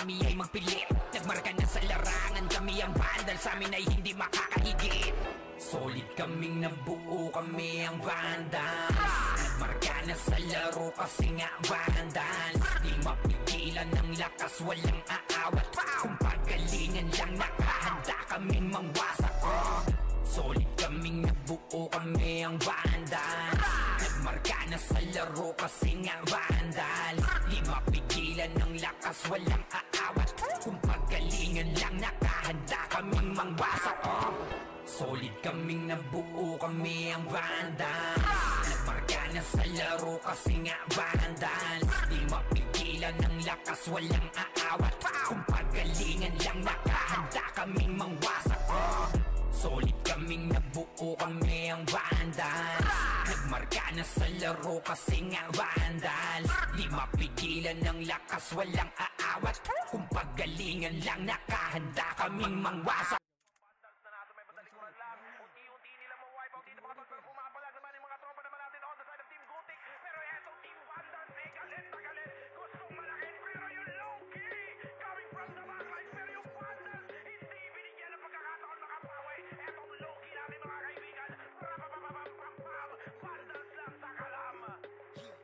kami ay magpilit. Nagmarka na sa larangan, kami ang vandal, sa amin ay hindi makakahigit. Solid kaming nabuo, kami ang vandals. Nagmarka na sa laro kasi nga vandals. Di mapigilan ng lakas, walang aawat. Kung pagalingan lang, nakahanda kaming mangwasak. Solid kaming nabuo, kami ang vandals. Nagmarka na sa laro kasi nga vandals. Di mapigilan ng lakas, walang aawat. Kung pagalingan lang, nakahanda kaming mangwasak. Solid kaming nabuo, kami ang vandals. Nagmarka na sa laro kasi nga vandals. Di mapigilan ng lakas, walang aawat. Kung pagalingan lang, nakahanda kaming mangwasak. Solid kaming nabuo, kami ang vandals. Nagmarka na sa laro kasi nga vandals. Di mapigilan ng lakas, walang aawat. Kung pagalingan lang, nakahanda kaming mangwasak. Vandals na natin may batalikuran lang. Unti-unti nila ma-wipe out dito mga tol. Pero pumapalag naman yung mga tropa naman natin on the side of Team Gothic. Pero etong Team Vandals ay galit na galit. Gustong malakin pero yung low-key coming from the backline. Pero yung Vandals hindi binigyan ng pagkakataon makapawi. Etong low-key natin mga kaibigan. Rapapapapapapam. Vandals lang sa kalam.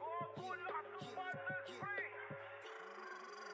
Oh, full lakas ng Vandals free.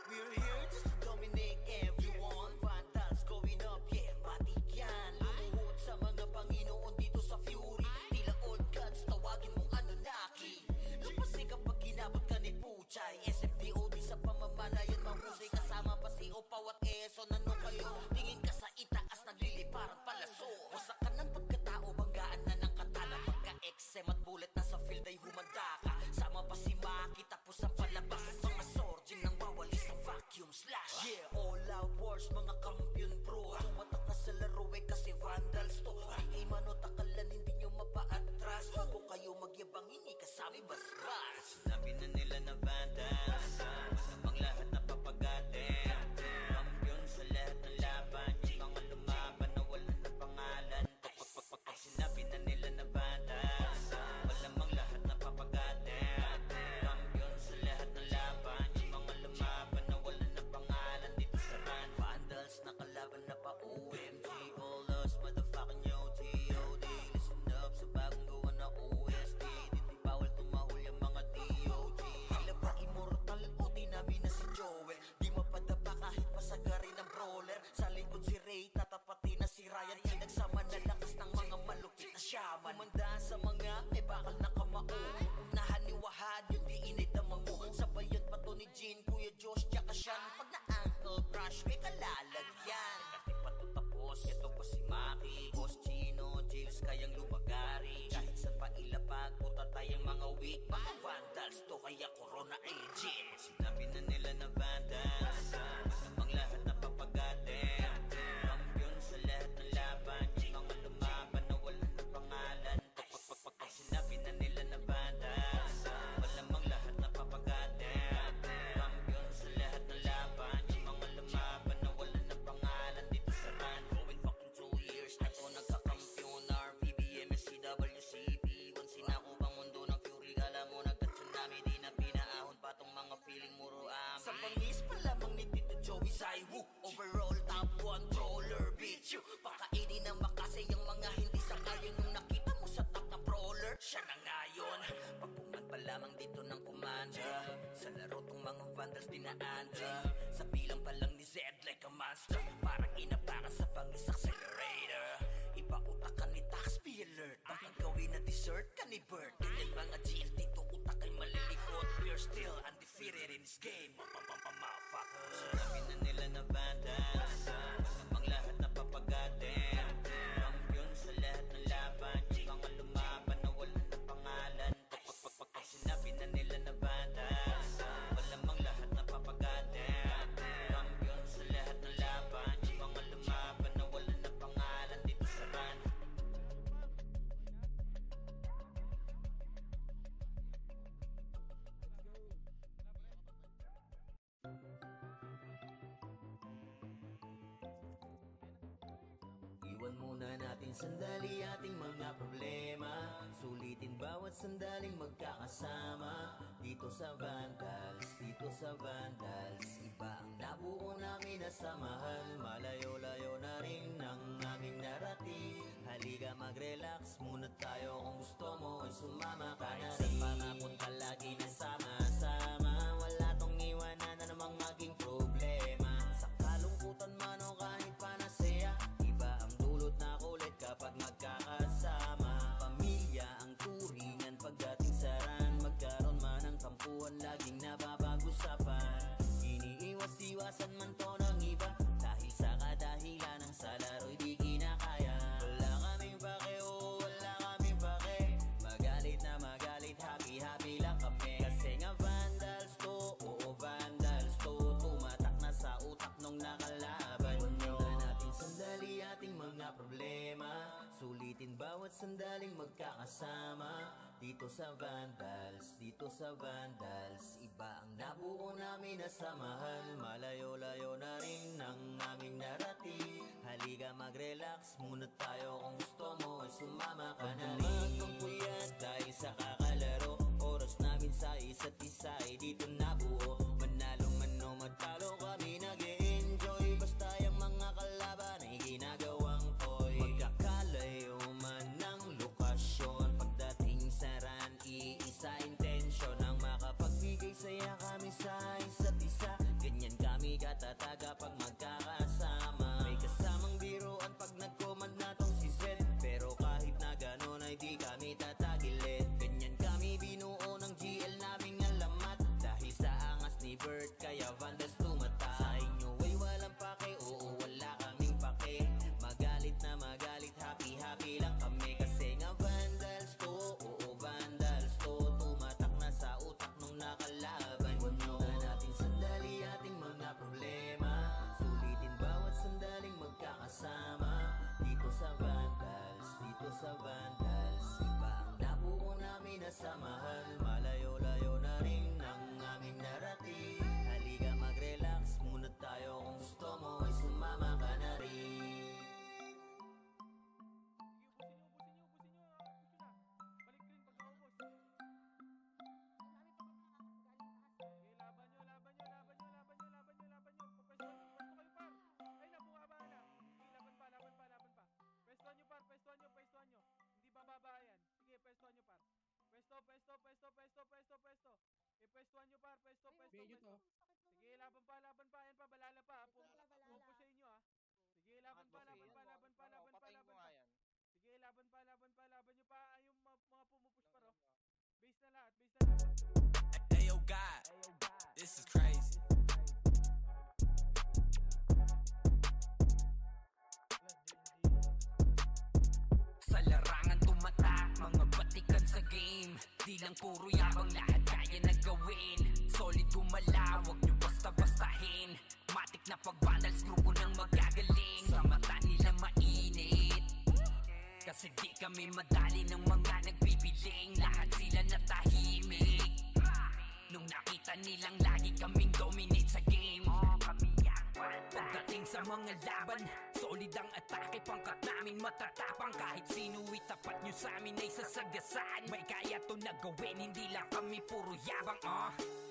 We're here just to dominate everyone. Vandals going up, yeah, matik yan. Lumuhod sa mga Panginoon dito sa Fury. Tila old gods, tawagin mong Anunnaki. Lupasi kapag ginabot ka ni Puchay. SFDOD sa pamamalayan mahusay. Kasama pa si Opaw at Eson. Ano kayo? Tingin ka sa itaas, nagliliparang palaso. Wasak ka ng pagkatao, banggaan na ng katana. Pagka-XM at bullet na sa field ay humanda ka. Sama pa si Maki, tapos ang palabas. Mga sorgin nang wawalis ang vacuum slash. Yeah, all out wars, mga kampiyon bro. Tumatak na sa laro eh kasi vandals to. Ay manotakalan, hindi nyo mapa-atras. Kung kayo magyabang, hindi kasami basbas. Sinabi na nila na vandals, namang lahat na papagatin. Kampiyon sa lahat ng laban, yung mga lumaban na wala na pangalan. Ay sinabi na nila na vandals, malamang lahat na papagatin. Kampiyon sa lahat ng laban, yung mga lumaban na wala na pangalan. Dito sa run, vandals na kalaban na pa OMG. All us motherfucking yo G.O.D. Listen up sa bagong gawa na OST. Hindi bawal tumahol yung mga DOG. Tila ba immortal o dinabi na si Joel? Di mapadapa kahit pasagari ng brawler. Sa likod si Ray, tatapatin na si Ryan. Pinagsama na lakas ng mga malupit na shaman. Kumandaan sa mga may bakal na kamao. Unahan ni Wahad, yung di inidamang mo. Sabayan pa to ni Jean, Kuya Josh, tsaka Sean. Pag na-ankle brush, may kalalagyan. Kati pa to tapos, ito pa si Maki. Boss Chino, Jails, kayang lumagari. Kahit sa pailapag, puta tayong mga weak. Mga vandals to, kaya corona ay legit. Sinabi na nila na vandals, namang lahat na papagatin. Kampiyon sa lahat ng laban, yung mga lumaban na wala na pangalan. Ay sinabi na nila na vandals, malamang lahat na papagatin. Kampiyon sa lahat ng laban, yung mga lumaban na wala na pangalan. Dito sa run, going fucking 2 years na to nagkakampiyon. RPBM, SCWCP, once sinako bang mundo ng Fury. Kala mo nagka-tsunami, di na pinaahon pa tong mga feeling muro amin. Sa bangis pa lamang ni Tito Joey Zaiwu, overall top 1 brawler, bitch you. Pakainin ng makasay yung mga hindi sangayon. Yung nakita mo sa top na brawler, siya na ngayon. Pagpungan pa lamang dito ng kumanda, sa laro tong mga vandals dinaanda. Sa bilang pa lang ni Zed like a monster, parang inapakan sa bangis accelerator. Ipautak ka ni Tax, be alert. Bakit gawin na dessert ka ni Bert? Ganyan mga GL dito, utak ay malilikot. We're still undefeated in this game, motherfuckers. Sinabi na nila na vandals, namang lahat na papagatin. Kampiyon sa lahat ng laban, yung mga lumaban na wala na pangalan. Ay sinabi na nila na vandals, malamang lahat na papagatin. Kampiyon sa lahat ng laban, yung mga lumaban na wala na pangalan. Dito sa run. Iwan muna natin sandali ating mga problema. Sulitin bawat sandaling magkakasama. Dito sa Vandals, dito sa Vandals, iba ang nabuo sumama ka na rin. Pangakot lagi na sama-sama, wala tong iwanan na namang maging problema. Sa kalungkutan man o kahit panasaya, iba ang dulot na kulit kapag magkakasama. Pamilya ang turingan pagdating sa ran, magkaroon man ng tampuhan laging napapag-usapan. Iniiwas-iwasan man to ng iba dahil sa kadahilan ng sa laro'y di kinakaya. Wala kaming pake, oh wala kaming pake, magalit na magalit, happy-happy lang kami. Kasi nga vandals to, oo vandals to, tumatak na sa utak nung nakalaban nyo. Tingnan natin sandali ating mga problema, sulitin bawat sandaling magkakasama. Dito sa vandals, dito sa vandals, iba ang nabuo namin na samahan. Malayo-layo na rin ang aming narating. Halika mag-relax muna tayo, kung gusto mo ay sumama ka na rin. Magpuyat dahil sa kakalaro, oras namin sa isa't isa ay dito nabuo. Manalo man o matalo kami nag-e-enjoy, basta yung mga kalaban ay ginagawang toy. Magkakalayo man ng lokasyon, pagdating sa ran, iisa intensyon ang makapagbigay saya kami sa isa't isa. Ganyan kami katataga pag magkakasama. May kasamang biruan pag nag-command na tong si Zed, pero kahit na ganon ay di kami tatagilid. Ganyan kami binuo ng GL naming alamat, dahil sa angas ni Bert kaya vandals tumata. Sa inyo ay walang pake, oo wala kaming pake, magalit na magalit, happy-happy lang kami. Kasi nga vandals to, oo vandals to, tumatak na sa utak nung nakalaban nyo. Tingnan natin sandali ating mga problema, sulitin bawat sandaling magkakasama. Dito sa vandals, dito sa vandals, iba ang nabuo namin na samahan. Malayo-layo na rin ang aming narating. Halika mag-relax muna tayo, kung gusto mo ay sumama ka na rin. Pwestuhan nyo. Hindi bababa yan. Sige, pwestuhan nyo par. Pwesto. Pwestuhan nyo par, pwesto. Sige, laban pa. Yan pa, balala pa. Pumpo sa inyo ha. Sige, laban pa. Sige, laban pa. Laban nyo pa. Yung mga pumupush pa ro. Base na lahat. Ayo God, this is crazy. Sa larangan tumatak, mga batikan sa game. Di lang puro yabang, lahat kaya na gawin. Solid gumalaw, wag nyo basta-bastahin. Matik na pag-vandals, grupo nang magagaling. Sa mata nila mainit, kasi di kami madali ng mga nagbibiling. Lahat sila natahimik nung nakita nilang lagi kaming dominate sa game. Pagdating sa mga laban, solid ang atake, pangkat namin matatapang. Kahit sino itapat nyo sa amin ay sasagasaan. May kaya to na gawin, hindi lang kami puro yabang.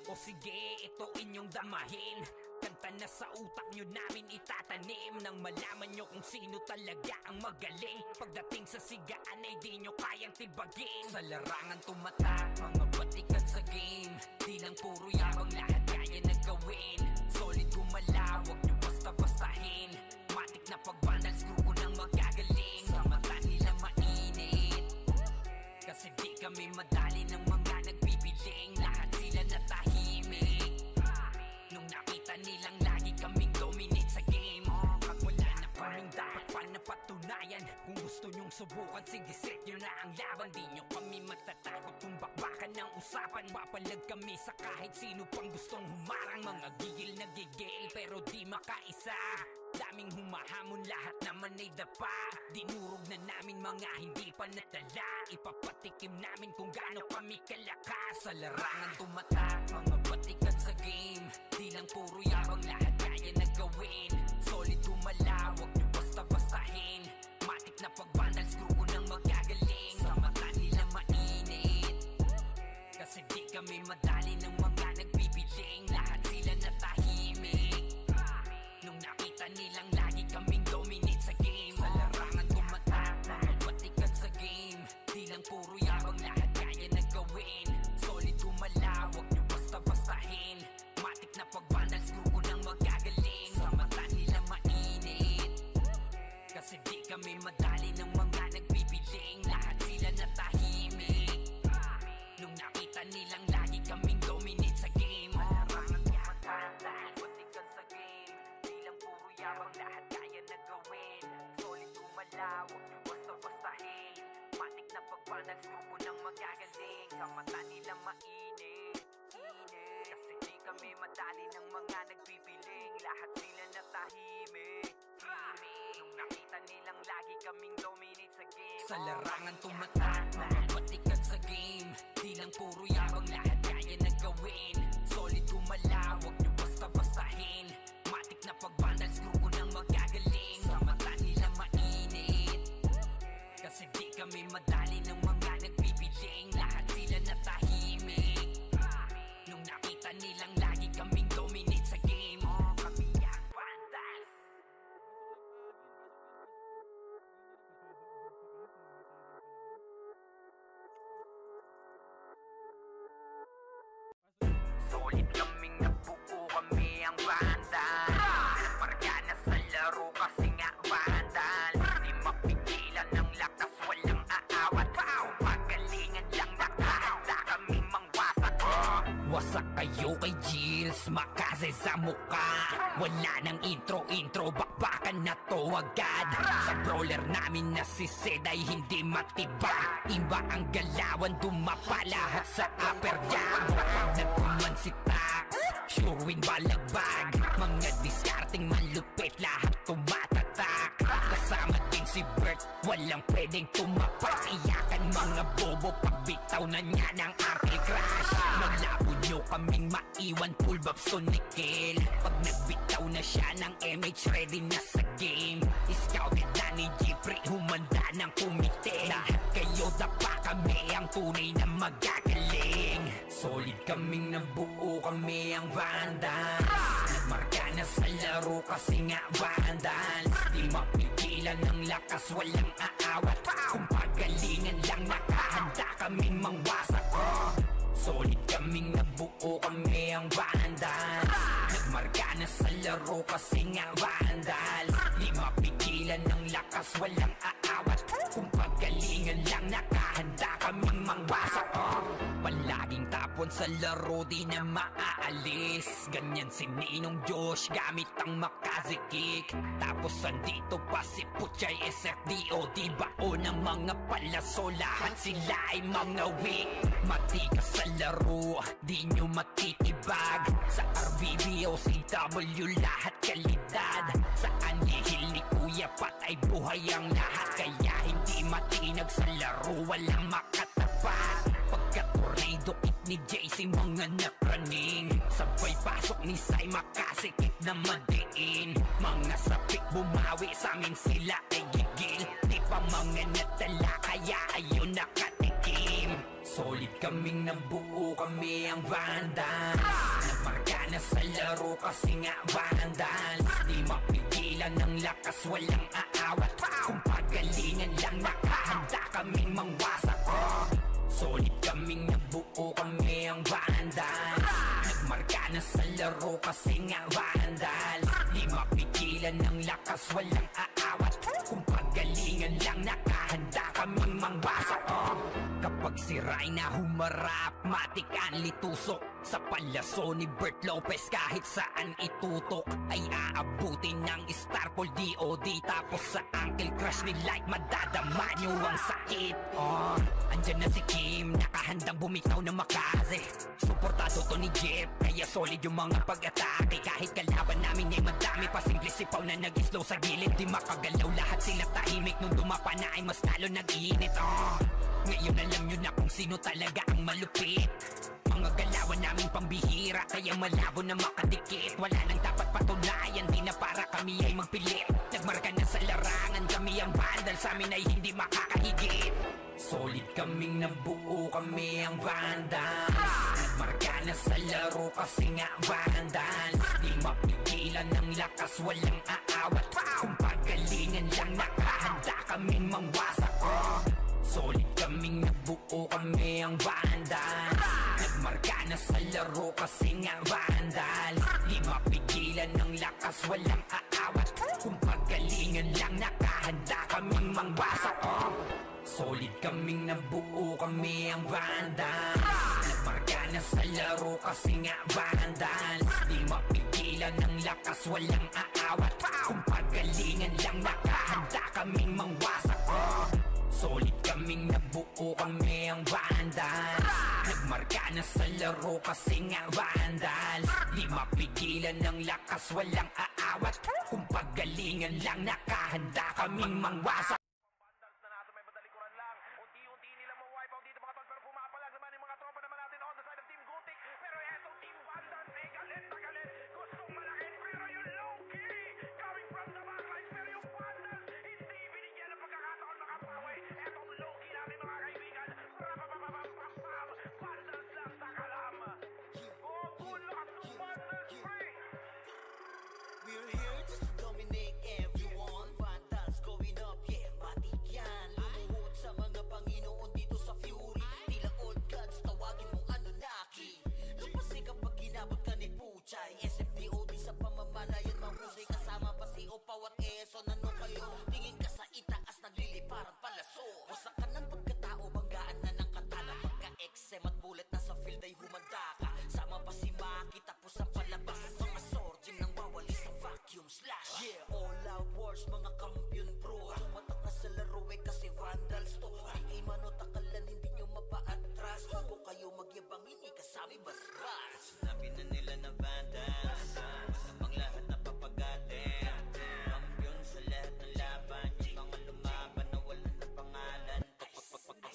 O sige, ito inyong damahin. Kanta na sa utak nyo namin itatanim, nang malaman nyo kung sino talaga ang magaling. Pagdating sa sigaan ay di nyo kayang tibagin. Sa larangan tumatak, mga batikan sa game. Di lang puro yabang, lahat kaya na gawin. Solid gumalaw, wag nyo basta-bastahin. Matik na pag-vandals, grupo nang magagaling. Sa mata nila mainit, kasi di kami madali ng mga nagbibiling. Lahat sila natahimik nung nakita nilang lagi kaming dominate sa game. Wala na kaming dapat pa napatunayan. Kung gusto nyong subukan, sige set nyo na ang laban. Di nyo kami matatakot kung bakbakan ng usapan. Papalag kami sa kahit sino pang gustong humarang. Mga gigil na gigil pero di makaisa. Daming humahamon, lahat naman ay dapa. Dinurog na namin mga hindi pa natala. Ipapatikim namin kung gaano kami kalakas. Sa larangan tumatak, mga batikan sa game. Di lang puro yabang, lahat kaya na gawin. Solid gumalaw, wag nyo basta-bastahin. Matik na pag-vandals, grupo nang magagaling. Sa mata nila mainit, kasi di kami madali ng mga nagbibiling. Lahat sila natahimik nung nakita nilang lagi kaming dominate sa game. Sa larangan tumatak, mga batikan sa game. Di lang puro yabang, lahat habang lahat kaya na gawin. Solid gumalaw, huwag nyo basta-bastahin. Matik na pagpanag, grupo ng magagaling. Sa mata nila mainit, init. Kasi di kami madali ng mga nagpipiling. Lahat sila natahimik, himik. Nung nakita nilang lagi kaming dominate sa game. Sa larangan tumatak, mga batikan sa game. Di lang puro yabang, lahat kaya na gawin. Solid gumalaw, huwag nyo basta-bastahin. Matik na pagbandals, grupo ng magagaling. Sa mata nila mainit, kasi di kami madali ng mga nagpipiling. Lahat sila natahimik. Nung nakita nilang lagi kaming dominate sa game. Kami ang vandals. Solid kaming nabuo, kami ang vandals. Marga na sa laro kasi nga vandals. Di mapigilan ng lakas, walang aawat. Pagalingan lang, nakahanda kaming mangwasak. Wasak kayo kay Gilles, makase sa mukha. Wala nang intro, bakbakan na to agad. Sa brawler namin na si Sid ay hindi matibag. Iba ang galawan, dumapa lahat sa upper jab. Nagkuman si Tax, sure win balagbag. Mga discarding malupit, lahat tumatatak. Kasama din si Bert, walang pwedeng tumapak. Iyakan mga bobo, pagbitaw na niya ng Arctic Crash. Malabo nyo kaming maiwan, full bobs to Nickel. Pag nagbitaw na siya ng MH, ready na sa game. Scouted na ni Jeffrey, humanda ng kumite. Lahat kayo dapa, kami ang tunay na magagaling. Solid kaming nabuo, kami ang vandals. Nagmarka na sa laro kasi nga vandals. Di mapigilan ng lakas, walang aawat. Kung pagalingan lang, nakahanda kaming mangwasak. Solid kaming nabuo, kami ang vandals. Nagmarka na sa laro kasi nga vandals. Di mapigilan ng lakas, walang aawat. Kung pagalingan lang, nakahanda kaming mangwasak. Palaging tapon sa laro, di na maaalis. Ganyan si Ninong Josh, gamit ang makazikik. Tapos andito pa si Puchay SFDO. Di bao ng mga palaso, lahat sila ay mga weak. Matikas sa laro, di nyo matitibag. Sa RBB o CW, lahat kalidad. Sa anihil ni Kuya Pat ay buhay ang lahat. Kaya hindi matinag sa laro, walang makatapat. Pagka-tornado kit ni JC, mga napraning. Sabay pasok ni Sai, makasikip na madiin. Mga sapik bumawi, sa amin sila ay gigil. Di pa mga natala, kaya ayun nakatikim. Solid kaming nabuo, kami ang vandals. Nagmarka na sa laro kasi nga vandals. Di mapigilan ng lakas, walang aawat. Kung pagalingan lang, nakahanda kaming mangwasak. Solid kaming nabuo, kami ang vandals. Nagmarka na sa laro kasi nga vandals. Di mapigilan ng lakas, walang aawat. Kung pagalingan lang, nakahanda kaming mangwasak. Kapag si Rayna humarap, matik ang litusok. Sa palaso ni Bert Lopez, kahit saan itutok ay aabutin ng Starpol DOD. Tapos sa Uncle Crush ni Light, madadama nyo ang sakit. Andyan na si Kim, nakahandang bumitaw na makaze. Suportado to ni Jeff, kaya solid yung mga pag-atake. Kahit kalaban namin ay madami, pasimple sipaw na nag-slow sa gilid. Di makagalaw, lahat sila tahimik. Nung dumapa na ay mas lalo nag-iinit. Ngayon alam nyo na kung sino talaga ang malupit. Mga galawan naming pambihira, kaya malabo na makadikit. Wala nang dapat patunayan, di na para kami ay magpilit. Nagmarka na sa larangan, kami ang vandal, sa amin ay hindi makakahigit. Solid kaming nabuo, kami ang vandals. Nagmarka na sa laro kasi nga vandals. Di mapigilan ng lakas, walang aawat. Kung pagalingan lang, nakahanda kaming mangwasak. Solid kaming nabuo, kami ang vandals. Nagmarka na sa laro kasi nga vandals. Di mapigilan ng lakas, walang aawat. Kung pagalingan lang, nakahanda kaming mangwasak. Solid kaming nabuo, kami ang Vandals. Nagmarka na sa laro kasi nga Vandals. Di mapigilan ng lakas, walang aawat. Kung pagalingan lang, nakahanda kaming mangwasak. Solid kaming nabuo, kami ang Vandals. Nagmarka na sa laro kasi nga Vandals. Di mapigilan ng lakas, walang aawat. Kung pagalingan lang, nakahanda kaming mangwasak. Vandals na natin, may badalikuran lang. Unti-unti nila ma-wipe out dito mga tol. Pero pumapalag naman yung mga tropa naman natin on the side of Team Gutik. Pero etong Team Vandals, galit na galit. Gustong malakin, pero yung low-key coming from the backlines. Pero yung Vandals, hindi binigyan ng pagkakataon makapawi. Etong low-key namin mga kaibigan. Rapapapapapapam. Vandals lang sa kalam. Go, lakas ng Vandals, pre! We're here just to dominate everyone. Vandals going up, yeah, matik yan. Lumuhod sa mga Panginoon dito sa Fury. Tila old gods, tawagin mong Anunnaki. Lupasi kapag ginabot ka ni Puchay. SFDOD sa pamamalayan, mahusay kasama pa si Opaw at Eson. Ano kayo? Tingin ka sa itaas, nagliliparang palaso. Wasak ka ng pagkatao, banggaan na ng katana. Pagka-XM at bullet na sa field ay humanda ka. Sama pa si Maki, tapos ang palabas. Mga sorgin nang wawali sa vacuum slash. Yeah, all out wars, mga kampiyon bro. Tumatak na sa laro eh kasi Vandals to. Di mano takalan, hindi nyo mapa-atras. Huwag ko kayo magyabang, hindi kasami basbas. Sinabi na nila na Vandals, masamang lahat na papagatin. Kampiyon sa lahat ng laban, yung mga lumaban na wala na pangalan.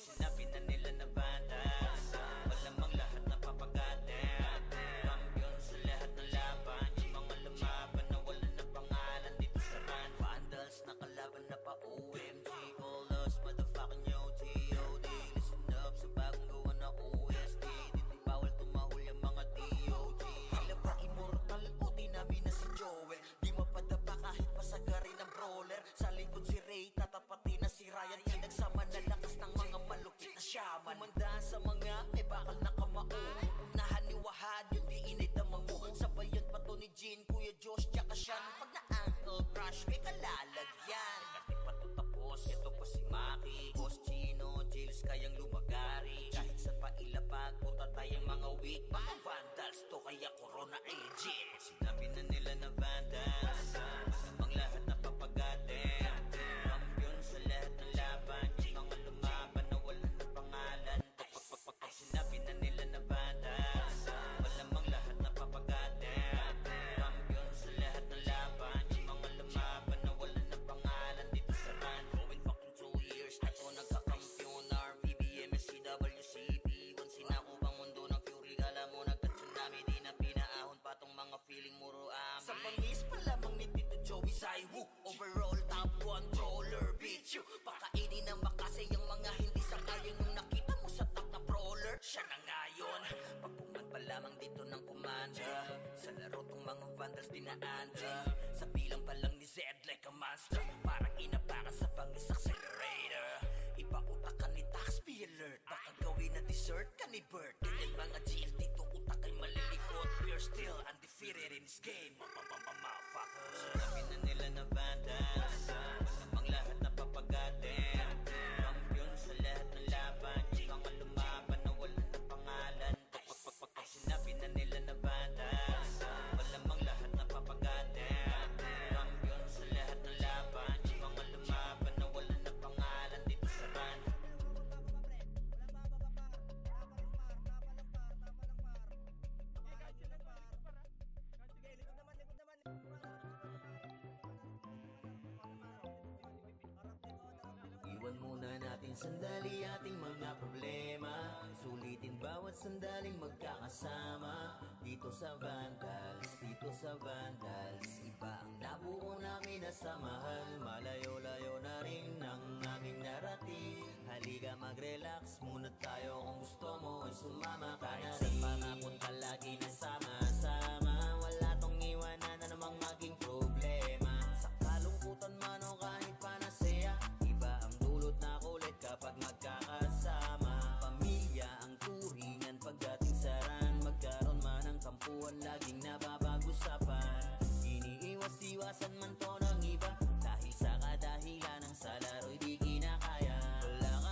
Sinabi na nila na Vandals, malamang lahat na papagatin. Kampiyon sa lahat ng laban, yung mga lumaban na wala na pangalan dito sa run. Vandals nakalaban na pa OMG, all us motherfucking yo G.O.D. Listen up sa bagong gawa na OST. Dito bawal tumahol yung mga DOG. Tila ba immortal o di namin na si Joel? Di mapadapa kahit pasagarin ng brawler. Sa likod si Ray, tatapatin na si Ryan. Pinagsama na lakas ng mga malupit na shaman. Umandaan sa mga may bakal na kamao. Unahan ni Wahad, yung di inidamang mo. Sabayan pa to ni Jean, Kuya Josh, tsaka Sean. Pag na-ankle crush, may kalalagyan. Kati pa to tapos, ito pa si Maki, Boss Chino, Jills kayang lumagari. Kahit saan pa ilapag, punta tayong mga weak. Mga Vandals to, kaya Corona agent. Sinabi na nila na Vandals, masamang lahat na papagatin. Kampiyon sa lahat ng laban, yung mga lumaban na wala na pangalan. Sinabi na nila na Vandals, malamang lahat na papagatin. Kampiyon sa lahat ng laban, yung mga lumaban na wala na pangalan dito sa run. Going fucking 2 years na to nagkakampiyon. RVBM, SCWCP. Once sinako bang mundo ng Fury, kala mo nagka-tsunami. Di na pinaahon pa tong mga feeling muro amin. Sa pangis pa lamang ni Tito Joey Zaiwu. Overall top controller, bitch you. Pakainin ng makasay yung mga hindi sangayon. Nung nakita mo sa top na brawler, siya na ngayon. Pagpungan pa lamang dito ng komanda. Sa laro tong mga Vandals dinaanda. Sa bilang pa lang ni Zed like a monster. Parang inapakan sa pangis accelerator. Ipa-utak ka ni Tax, be alert. Baka gawin na dessert ka ni Bert. Ganyan mga GL dito, utak ay malilikot. We're still undefeated in this game. Motherfuckers. Sinabi na nila na Vandals, masamang lahat na papagatin. Kampiyon sa lahat ng laban, yung mga lumaban na wala na pangalan. Sinabi na nila na Vandals, malamang lahat na papagatin. Kampiyon sa lahat ng laban, yung mga lumaban na wala na pangalan dito sa run. Iwan muna natin sandali ating mga problema. Sulitin bawat sandaling magkakasama. Dito sa Vandals, dito sa Vandals. Iba ang nabuo namin na samahan. Malayo-layo na rin ang aming narating. Halika mag-relax muna tayo. Kung gusto mo ay sumama ka na rin. Pangapunta lagi na sama-sama. Wala tong iwanan na namang maging problema. Sa kalungkutan man o kahit panasaya, iba ang dulot na kulit kapag magkakasama. Pamilya ang turingan pagdating sa ran. Magkaroon man ng kampuhan, laging nababag-usapan. Iniiwas-iwasan man to ng iba, dahil sa kadahilan ng sa laro'y di kinakaya. Wala ka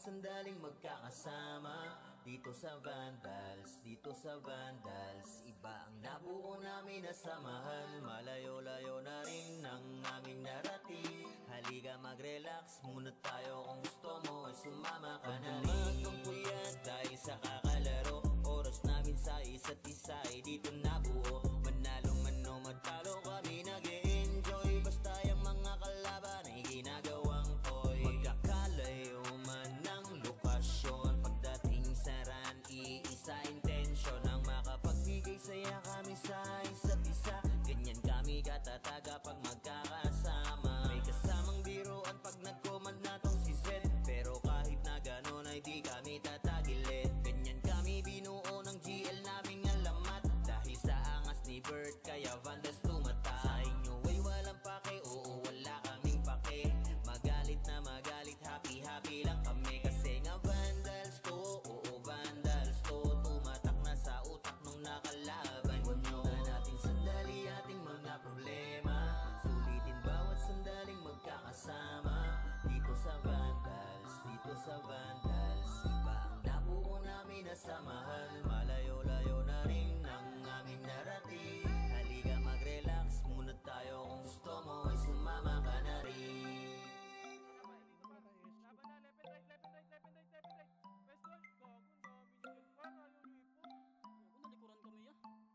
sandaling magkakasama dito sa Vandals, dito sa Vandals. Iba ang nabuo namin na samahan, malayo-layo na rin ang aming narating. Halika mag-relax muna tayo, kung gusto mo ay sumama ka na rin. Magpuyat dahil sa kakalaro, oras namin sa isa't isa ay dito nabuo. Manalo man o matalo kami nag-e-enjoy, basta yung mga kalaban ay ginagawang toy. Magkakalayo man ng lokasyon, pagdating sa run, iisa intensyon ang makapagbigay saya kami sa isa't isa. Ganyan kami katataga pag magkakasama. May kasamang biruan pag nag-command na tong si Zed, pero kahit na ganon ay di kami tatagilid. Ganyan kami binuo ng GL naming alamat, dahil sa angas ni Bert kaya Vandals tumata. Sa inyo ay walang pake, oo wala kaming pake. Magalit na magalit, happy-happy lang kami. Kasi nga Vandals to, oo Vandals to. Tumatak na sa utak nung nakalaban nyo. Na natin sandali ating mga problema, sulitin bawat sandaling magkakasama dito sa Vandals, dito sa Vandals. Iba ang nabuo namin na samahan, malayo-layo na rin ang aming narating. Halika mag-relax muna tayo, kung gusto mo ay sumama ka na rin. Laban na, left and right, left and right, left and right, left and right. West one, gago, ang dami nyo dyan. Par, ayaw nyo ipo. Nalikuran kami ya.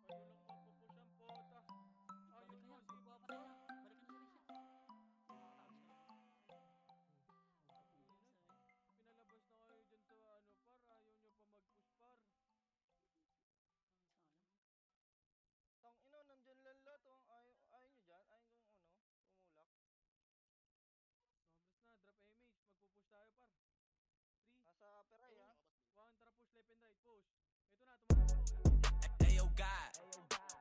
Kayo lang mapupush ang pota. Ayaw Balik nyo na yan. si Pagpapatay na. Balik ka na sa reset. Pinalabas na kayo dyan sa ano par, ayaw nyo pa mag-push par. Tang ino, nandyan lang lahat oh. Ayaw nyo dyan, ayaw kong ano, tumulak. Sobras na, drop image, magpupush tayo par. 3, Nasa Peray ha. 1, tara push left and right, push. Ito na, tumakbo. Ayo God,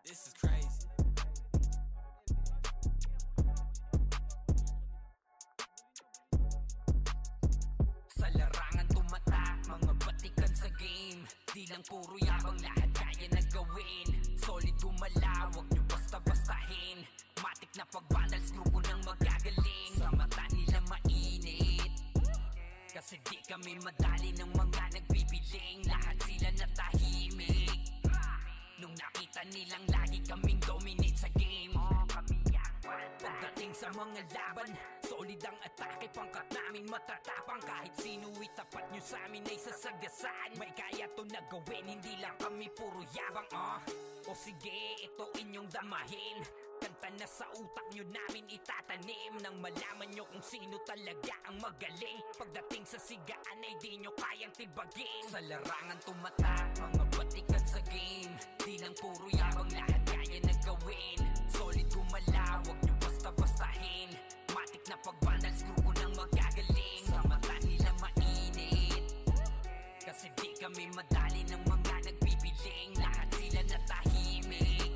this is crazy. Sa larangan tumatak, mga batikan sa game. Di lang puro yabang, lahat kaya na gawin. Solid gumalaw, wag nyo basta-bastahin. Matik na pag-Vandals, grupo nang magagaling. Sa mata nila mainit, kasi di kami madali ng mga nagbibiling. Lahat sila natahimik nung nakita nilang lagi kaming dominate sa game. Pagdating sa mga laban, solid ang atake, pangkat namin matatapang. Kahit sino itapat nyo sa amin ay sasagasaan. May kaya to na gawin, hindi lang kami puro yabang. O sige, ito inyong damahin. Kanta na sa utak nyo namin itatanim, nang malaman nyo kung sino talaga ang magaling. Pagdating sa sigaan ay di nyo kayang tibagin. Sa larangan tumatak, mga batikan sa game. Di lang puro yabang, lahat kaya na gawin. Solid gumalaw, wag nyo basta-bastahin. Matik na pag-Vandals, grupo nang magagaling. Sa mata nila mainit, kasi di kami madali ng mga nagbibiling. Lahat sila natahimik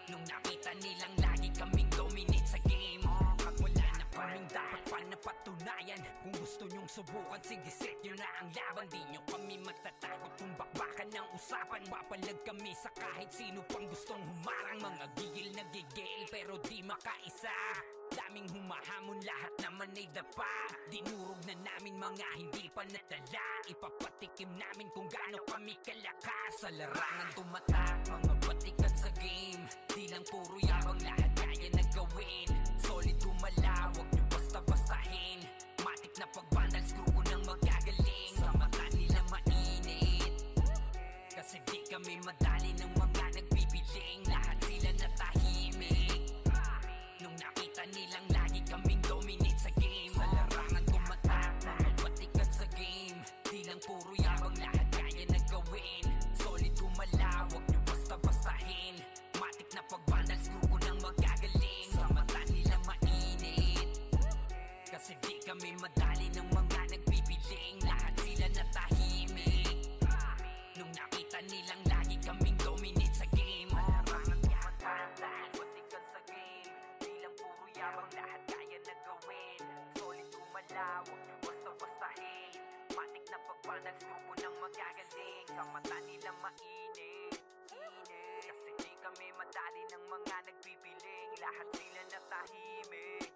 nung nakita nilang lagi kaming dominate sa game. Pag wala na kaming dapat pa napatunayan, kung gusto nyong subukan, sige set nyo na ang laban. Di nyo kami magtatakot kung bakbakan ng usapan. Mapalag kami sa kahit sino pang gustong humarang. Mga gigil na gigil pero di makaisa. Daming humahamon, lahat naman ay dapa. Dinurog na namin mga hindi pa nadala. Ipapatikim namin kung gaano kami kalakas. Sa larangan tumatak, mga batikan sa game. Di lang puro yabang, lahat kaya na gawin. Solid gumalaw, wag nyo basta-bastahin. Matik na pag-Vandals, grupo nang magagaling. Sa mata nila mainit, kasi di kami madali ng mga nagbibiling. Lahat sila natahimik nung nakita nilang lagi kaming dominate sa game. Sa larangan tumatak, mga batikan sa game. Di lang puro yabang, lahat kaya na gawin. Solid gumalaw, wag nyo basta-bastahin. Matik na pag-Vandals, grupo nang magagaling. Sa mata nila mainit, kasi di kami madali ng mga nagbibiling. Lahat sila natahimik nung nakita nilang lagi kaming dominate sa game. Larangan tumatak, dahil batikan sa game. Di lang puro yabang, lahat kaya na gawin. Solid gumalaw, wag nyo basta-bastahin. Matik na pag-Vandals, grupo nang magagaling. Sa mata nila mainit, kasi di kami madali ng mga nagbibiling. Lahat sila natahimik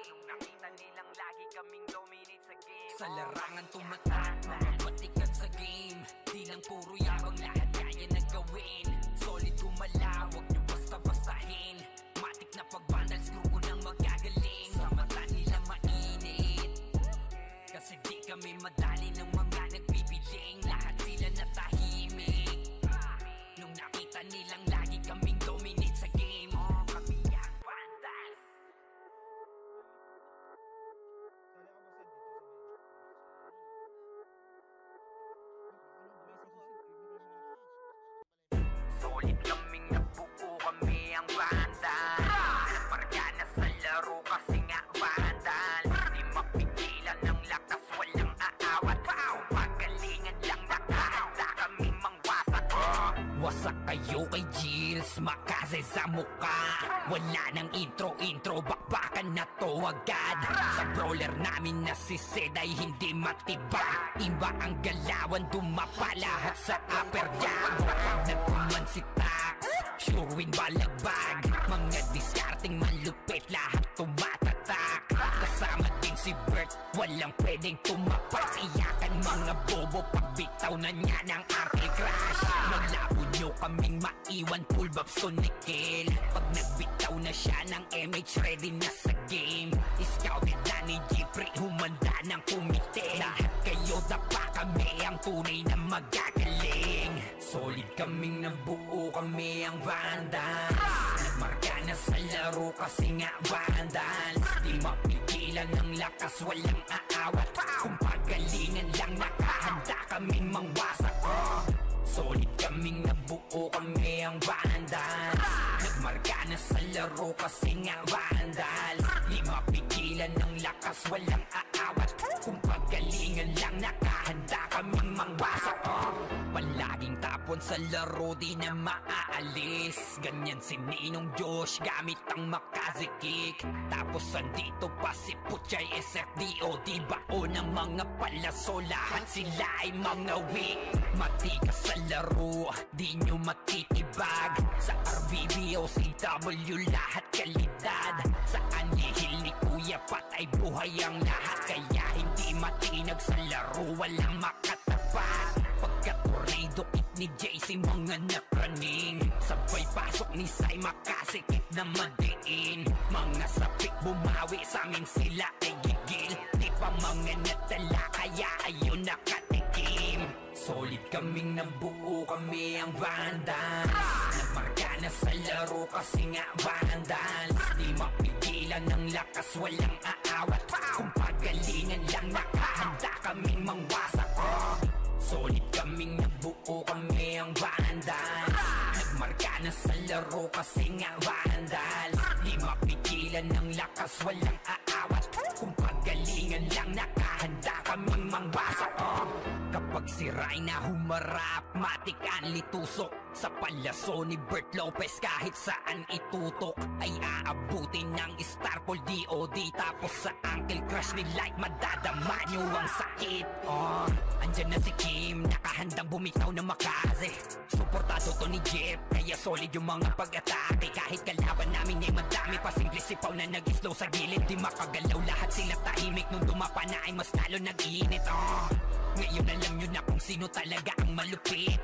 nung nakita nilang lagi kaming dominate sa game. Sa larangan tumatak, mga patikan sa game. Di lang puro yabang, lahat kaya na gawin. Solid gumalaw, wag nyo basta-bastahin. Matik na pag-vandals, grupo nang magagaling. Sa mata nila mainit, kasi di kami madali ng mga nagbibiling. Lahat sila natahimik nung nakita nilang lagi kaming dominate sa game. Kami ang vandals. Solid kaming nabuo, kami ang vandals. Nagmarka na sa laro kasi nga vandals. Di mapigilan ng lakas, walang aawat. Pagalingan lang nakahanda kami mangwasak. Wasak kayo kay Gilles, makase sa muka. Wala nang intro, bakbakan na to agad. Sa brawler namin na si Zed ay hindi matibag. Iba ang galawan, dumapa lahat sa upper jab. Pag nagkuman si Tax, sure win balagbag. Mga discarding malupit, lahat tumatatak. Kasama din si Bert, walang pwedeng tumapak. Iyakan mga bobo, pagbitaw na niya ng Uncle Crash. Maglabo nyo kaming maiwan, full babs to Nickel. Pag nagbitaw na siya ng MH, ready na sa game. Scouted na ni Jeffrey, humanda ng kumite. Lahat kayo dapa, kami ang tunay na magagaling. Solid kaming nabuo, kami ang vandals. Nagmarka na sa laro kasi nga vandals. Di mapigilan ng lakas, walang aawat. Kung pagalingan lang, nakahanda kaming mangwasak. Solid kaming nabuo, kami ang vandals. Nagmarka na sa laro kasi nga vandals. Di mapigilan ng lakas, walang aawat. Kung pagalingan lang, nakahanda kaming mangwasak. Palaging tapon sa laro, di na maaalis. Ganyan si Ninong Josh, gamit ang makazikik. Tapos andito pa si Puchay SFDO. Di bao ng mga palaso, lahat sila ay mga weak. Matikas sa laro, di nyo matitibag. Sa RBB o CW, lahat kalidad. Sa anihil ni Kuya Pat ay buhay ang lahat. Kaya hindi matinag sa laro, walang makatapat. Pagka-tornado kick ni JC, mga napraning. Sabay pasok ni Sai, makasikip na madiin. Mga sapik bumawi, sa amin sila ay gigil. Di pa mga natala, kaya ayun nakatikim. Solid kaming nabuo, kami ang vandals. Nagmarka na sa laro kasi nga vandals. Di mapigilan ng lakas, walang aawat. Kung pagalingan lang, nakahanda kaming mangwasak. Solid kaming nabuo, kami ang vandals. Nagmarka na sa laro kasi nga vandals. Di mapigilan ng lakas, walang aawat. Kung pagalingan lang, nakahanda kaming mangwasak. Kapag si Rayna humarap, matik ang litusok. Sa palaso ni Bert Lopez, kahit saan itutok ay aabutin ng Starpol DOD. Tapos sa Uncle Crush ni Light, madadama nyo ang sakit. Andyan na si Kim, nakahandang bumitaw na makaze. Suportado to ni Jeff, kaya solid yung mga pag-atake. Kahit kalaban namin ay madami pa, simple sipaw na nag-slow sa gilid. Di makagalaw, lahat sila tahimik. Nung dumapa na ay mas lalo nag-iinit. Ngayon alam nyo na kung sino talaga ang malupit.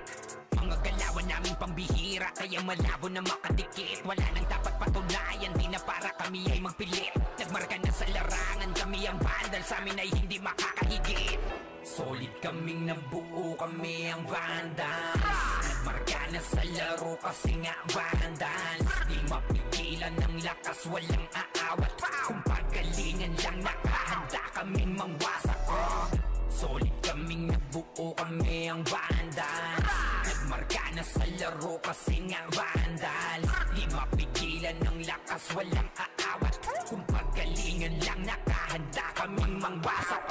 Mga galawan namin pambihira, kaya malabo na makadikit. Wala nang dapat patunayan, di na para kami ay magpilit. Nagmarka na sa larangan, kami ang vandals, sa amin ay hindi makakahigit. Solid kaming nabuo, kami ang vandals. Nagmarka na sa laro kasi nga vandals. Di mapigilan ng lakas, walang aawat. Kung pagalingan lang, nakahanda kaming mangwasak. Solid kaming nabuo, kami ang vandals. Nagmarka na sa laro kasi nga vandals. Di mapigilan ng lakas, walang aawat. Kung pagalingan lang, nakahanda kaming mangwasak.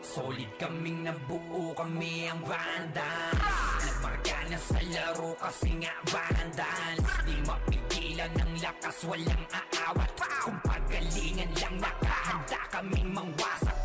Solid kaming nabuo, kami ang vandals. Nagmarka na sa laro kasi nga vandals. Di mapigilan ng lakas, walang aawat. Kung pagalingan lang, nakahanda kaming mangwasak.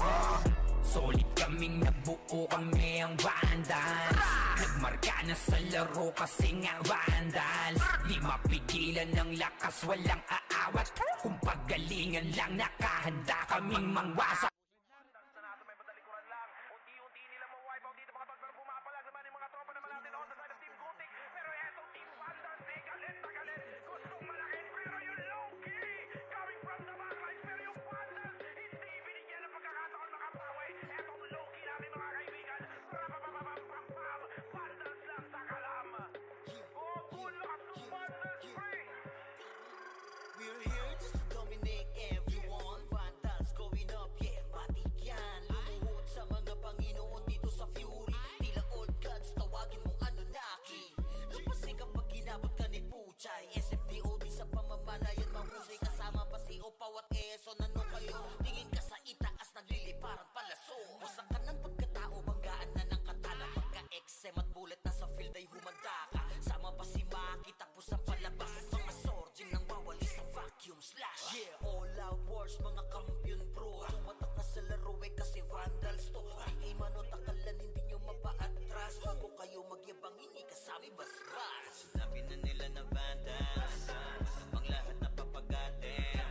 Solid kaming nabuo, kami ang vandals. Nagmarka marka na sa laro kasi nga vandals. Di mapigilan ng lakas, walang aawat. Kung paggalingan lang, nakahanda kaming mangwasak. Sa natin may batalikuran lang. Unti-unti nila ma-wipe out dito mga tol. Pero pumapalag naman yung mga tropa naman natin on the side of Team Gotik. Pero etong Team Vandals ay galit na galit. Gustong malakin pero yung low-key coming from the backlines. Pero yung Vandals hindi binigyan ng pagkakataon makapawi. Etong low-key natin mga kaibigan. Rapapapapapapam. Vandals lang sa kalam. Oh, good luck to Vandals free. We're here just to dominate everyone. Vandals going up, yeah, matik yan. Lumuhod sa mga Panginoon dito sa Fury. Tila old gods, tawagin mong Anunnaki. Lapasin kapag ginabot ka ni Puchay. SFDOD sa pamamalayan mahusay. Kasama pa si Opaw at Eson. Ano kayo? Tingin ka sa itaas, nagliliparan palaso. Wasak ka ng pagkatao, banggaan na ng katana. Pagka-XM at bullet na sa field ay humanda ka. Sama pa si Maki, tapos ang palabas. Mga sorging nang wawali sa vacuum slash. Yeah, all out wars, mga kampiyon bro. Tumatak na sa laro eh kasi Vandals to. Di mano takalan, hindi nyo mapaatras. Bago kayo magyabang, hindi kasami basbas. Sinabi na nila na Vandals, namang lahat na papagatin.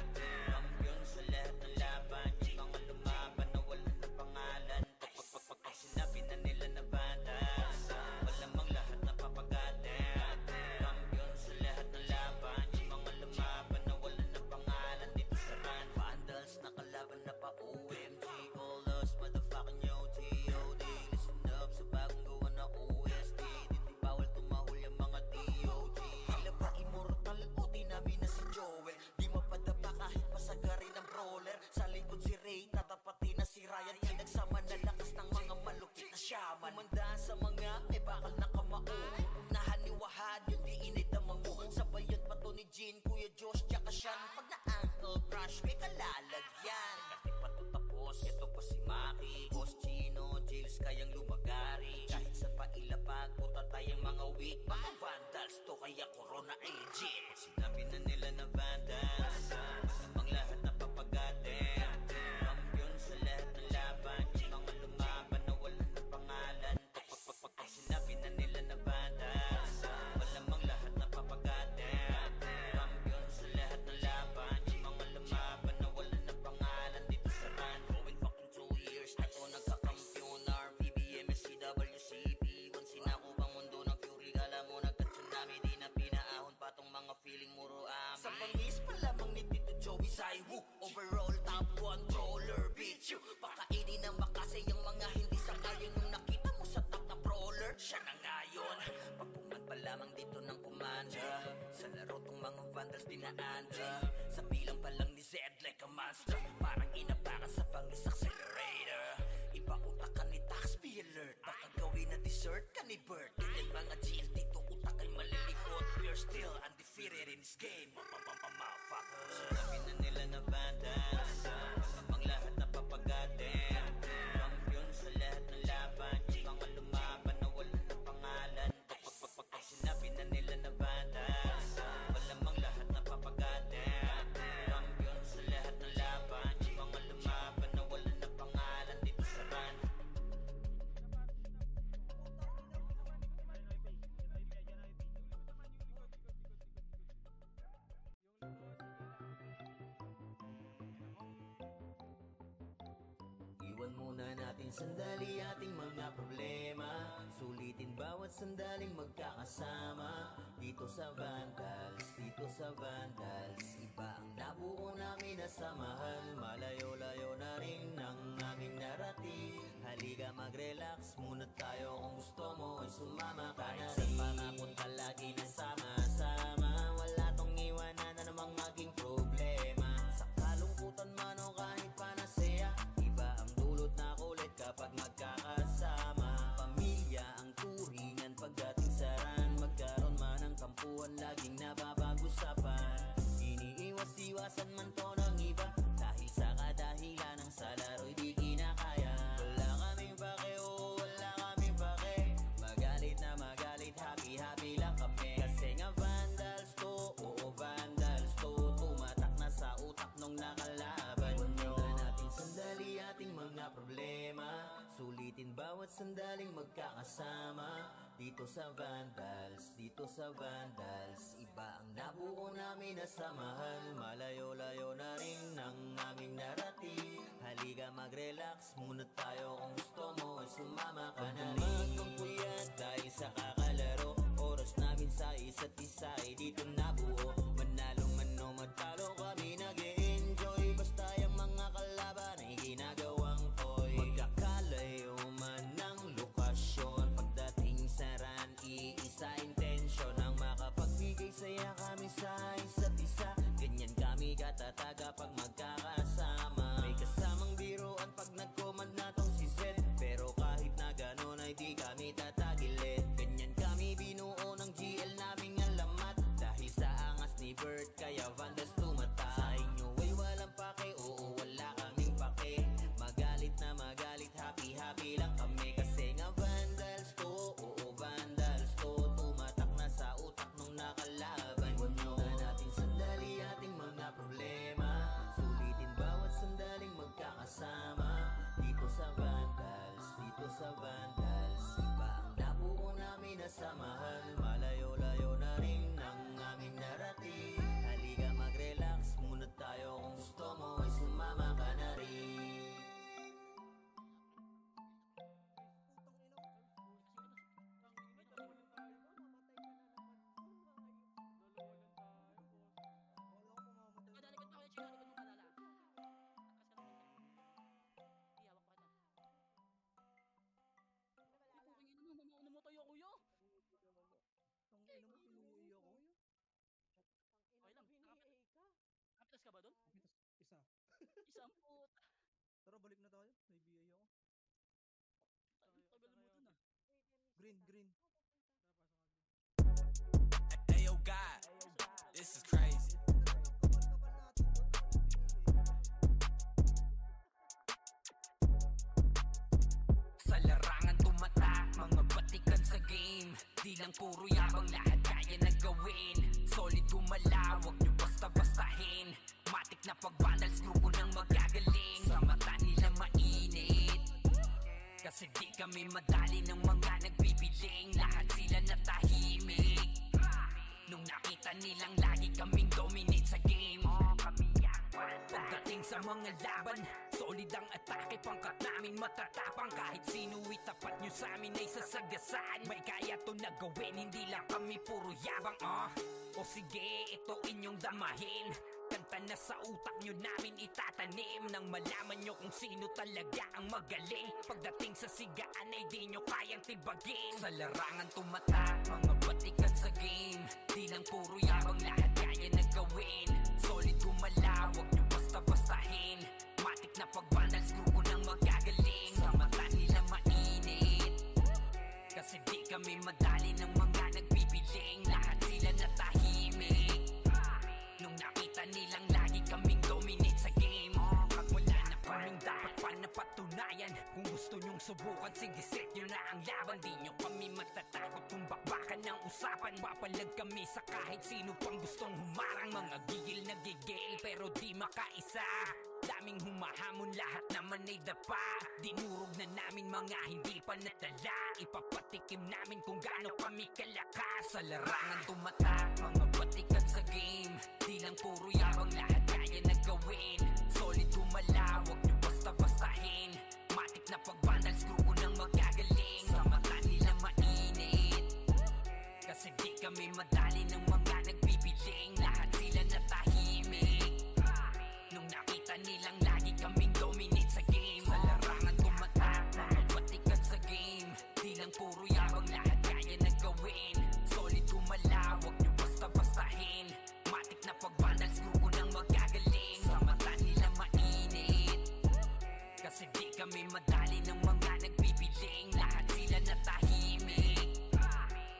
Kampiyon sa lahat ng laban, yung mga lumaban na wala na pangalan. Pag sinabi na nila na Vandals, malamang lahat na papagatin. Kampiyon sa lahat ng laban, yung mga lumaban na wala na pangalan dito sa run. Vandals nakalaban na pa OMG, all us motherfucking yo G.O.D. Listen up sa bagong gawa na OST. Dito bawal tumahol yung mga DOG. Tila ba immortal o dinami na si Joel? Di mapadapa kahit pasagarin ng brawler. Sa likod si Ray, tatapatin na si Ryan. Yan nagsama na lakas ng mga malupit na shaman. Umandaan sa mga may bakal na kamao. Unahan ni Wahad, yun di inidamang mo. Sabayan pa to ni Jean, Kuya Josh, tsaka Sean. Pag na-ankle crush, may kalalagyan. Kahit pa to tapos, ito pa si Maki, Boss Chino, Jails kayang lumagari. Kahit sa pailapag, puta tayong mga weak. Mga Vandals to, kaya Corona agent. Sinabi na nila na Vandals, namang lahat na papagatin. Kampiyon sa lahat ng laban, yung mga lumaban na wala na pangalan. Pag sinabi na nila na Vandals, malamang lahat na papagatin. Kampiyon sa lahat ng laban, yung mga lumaban na wala na pangalan dito sa run. Going fucking 2 years na to nagkakampiyon. RPBM, SCWCP. Once sinako bang mundo ng Fury, kala mo nagka-tsunami. Di na pinaahon pa tong mga feeling muro amin. Sa pangis pa lamang ni Tito Joey Saiwu. Overall top controller, bitch you. Pakainin ng makasay yung mga hindi sangayon. Nung nakita mo sa top na brawler, siya na ngayon. Pagpungan pa lamang dito ng commander. Sa laro tong mga Vandals dinaanda. Sa bilang pa lang ni Zed like a monster. Parang inapakan sa pangis accelerator. Iba utakan ni Tax, be alert. Baka gawin na dessert ka ni Bert. Ganyan mga GL dito utak ay malilikot. We're still undefeated in this game. Motherfuckers. Sinabi na nila na Vandals, namang lahat na papagatin. Kampiyon sa lahat ng laban, yung mga lumaban na wala na pangalan. Pag sinabi na nila na Vandals, malamang lahat na papagatin. Kampiyon sa lahat ng laban, yung mga lumaban na wala na pangalan dito sa run. Iwan muna natin sandali ating mga problema. Sulitin bawat sandaling magkakasama. Dito sa Vandals, dito sa Vandals. Iba ang nabuo namin na samahan. Malayo-layo na rin ang aming narating. Halika mag-relax muna tayo. Kung gusto mo ay sumama ka na rin. Sa pangapunta lagi na sama-sama. Wala tong iwanan na namang maging problema. Sa kalungkutan man o kahit panasaya, iba ang dulot na kulit kapag magkakasama. Pamilya ang turingan pagdating sa run. Magkaroon man ng kampuan, laging napapag-usapan. Iniiwas-iwasan man to ng iba, dahil sa kadahilan ng sa laro'y di kinakaya. Wala kaming pake, oh wala kaming pake. Magalit na magalit, happy-happy lang kami. Kasi nga Vandals to, oo Vandals to. Tumatak na sa utak nung nakalaban nyo. Natin sandali ating mga problema. Sulitin bawat sandaling magkakasama dito sa Vandals, dito sa Vandals. Iba ang nabuo namin na samahan, malayo-layo na rin ng aming narating. Halika mag-relax muna tayo, kung gusto mo ay sumama ka na rin. Huwag puyat dahil sa kakalaro, oras namin sa isa't isa ay dito nabuo. Manalo man o matalo kami nag-e-enjoy, basta yung mga kalaban ay ginagawang toy. Magkakalayo man ng lokasyon, pagdating sa run, iisa intensyon ang makapagbigay saya kami sa isa't isa. Ganyan kami katataga pag magkakasama. May kasamang biruan pag nag-command na tong si Zed, pero kahit na ganon ay di kami tatagilid. Ganyan kami binuo ng GL naming alamat, dahil sa angas ni Bert kaya Vandals tumata. Sa inyo ay walang pake, oo wala kaming pake. Magalit na magalit, happy-happy lang kami. Kasi nga Vandals to, oo Vandals to. Tumatak na sa utak nung nakalaban nyo. Na natin sandali ating mga problema, sulitin bawat sandaling magkakasama dito sa Vandals, dito sa Vandals. Iba ang nabuo namin na samahan, malayo-layo na rin ng aming narating. Halika mag-relax muna tayo, kung gusto mo ay sumama ka na rin. Kapitas ka ba doon? Isa. Isang puta. Tara, balik na tayo. May BA ako. Tagal mo dun ah. Green, green. Ayo God, this is crazy. Sa larangan tumatak, mga batikan sa game. Di lang puro yabang, lahat kaya na gawin. Solid gumalaw, wag nyo basta-bastahin. Matik na pag-Vandals, grupo ng magagaling. Sa mata nila mainit, kasi di kami madali ng mga nagbibiling. Lahat sila natahimik nung nakita nilang lagi kaming dominate sa game. Pagdating sa mga laban, solid ang atake, pangkat namin matatapang. Kahit sino itapat nyo sa amin ay sasagasaan. May kaya to na gawin, hindi lang kami puro yabang. O sige, ito inyong damahin. Kanta na sa utak nyo namin itatanim, nang malaman nyo kung sino talaga ang magaling. Pagdating sa sigaan ay di nyo kayang tibagin. Sa larangan tumatak, mga batikan sa game. Di lang puro yabang, lahat kaya na gawin. Solid gumalaw, wag nyo basta-bastahin. Matik na pag-Vandals, grupo ng magagaling. Sa mata nila mainit, kasi di kami madali ng mga nagbibiling. Lahat sila natahimik nung nakita nilang lagi kaming dominate sa game. At wala na kaming dapat pa napatunayan. Kung gusto nyong subukan, sige set nyo na ang laban. Di nyo kami matatakot kung bakbakan ng usapan. Papalag kami sa kahit sino pang gustong humarang. Mga gigil na gigil pero di makaisa. Daming humahamon, lahat naman ay dapa. Dinurog na namin mga hindi pa natala. Ipapatikim namin kung gaano kami kalakas. Sa larangan tumatak, mga batikan sa game. Di lang puro yabang, lahat kaya na gawin. Solid gumalaw, wag nyo basta-bastahin. Matik na pag-Vandals, grupo ng magagaling. Sa mata nila mainit, kasi di kami madali ng mga nagbibiling. Lahat sila natahimik nung nakita nilang lagi kaming dominate sa game. Sa larangan tumatak, mga batikan sa game. Di lang puro yabang, lahat kaya na gawin. Solid gumalaw, wag nyo basta-bastahin. Matik na pag-Vandals, grupo ng magagaling. Sa mata nila mainit, kasi di kami madali ng mga nagbibiling. Lahat sila natahimik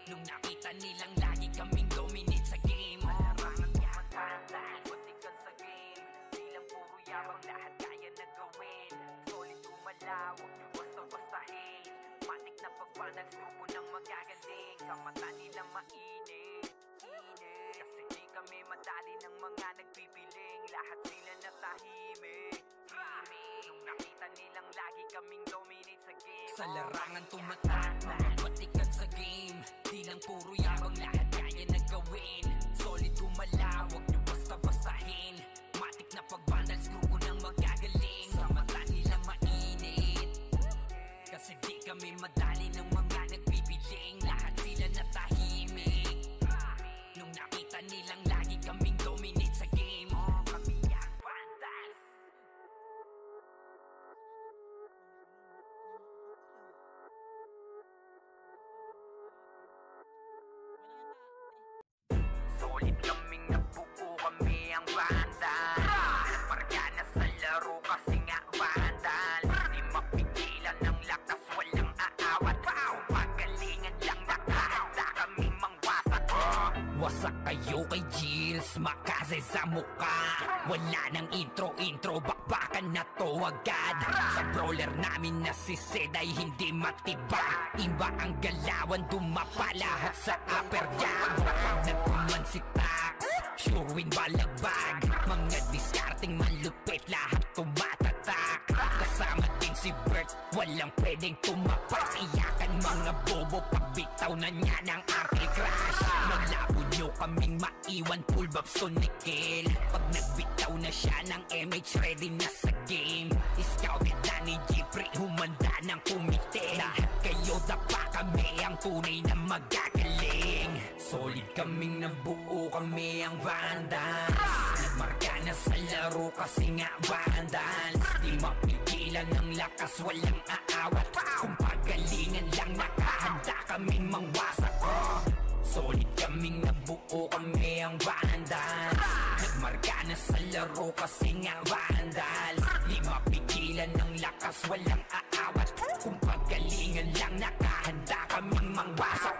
nung nakita nilang lagi kaming dominate sa game. Larangan tumatak, lahat batikan sa game. Di lang puro yabang, lahat kaya na gawin. Solid gumalaw, wag nyo basta-bastahin. Matik na pag-Vandals, grupo ng magagaling. Sa mata nila mainit, kasi di kami madali ng mga nagbibiling. Lahat sila natahimik tahimik nung nakita nilang lagi kaming dominate sa game. Sa larangan tumatak, mga batikan sa game. Di lang puro yabang, lahat kaya na gawin. Solid gumalaw, wag nyo basta-bastahin. Matik na pag-vandals, grupo nang magagaling. Sa mata nila mainit, kasi di kami madali ng mga nagbibiling. Lahat sila natahimik nung nakita nilang lagi kaming dominate sa game. Kami ang vandals. Solid kaming nabuo, kami ang vandals. Marga na sa laro kasi nga vandals. Di mapigilan ng lakas, walang aawat. Pagalingan lang nakahanda kaming mangwasak. Wasak kayo kay Gilles, makase sa muka. Wala nang intro, bakbakan na to agad. Sa brawler namin na si Zed ay hindi matibag. Iba ang galawan, dumapa lahat sa upper jab. Nagkuman si Tax, sure win balagbag. Mga diskarting malupit, lahat tumatatak. Kasama din si Bert, walang pwedeng tumapak. Iyakan mga bobo, pagbitaw na niya ng Uncle Crash. Malabo nyo kaming maiwan, full babs to Nickel. Pag nagbitaw na siya ng MH, ready na sa game. Scouted na ni Jeffrey, humanda ng kumite. Lahat kayo dapa, kami ang tunay na magagaling. Solid kaming nabuo, kami ang vandals. Nagmarka na sa laro kasi nga vandals. Di mapigilan ng lakas, walang aawat. Kung pagalingan lang nakahanda kaming mangwasak. Solid kaming nabuo, kami ang vandals. Nagmarka na sa laro kasi nga vandals. Di mapigilan ng lakas, walang aawat. Kung pagalingan lang nakahanda kaming mangwasak.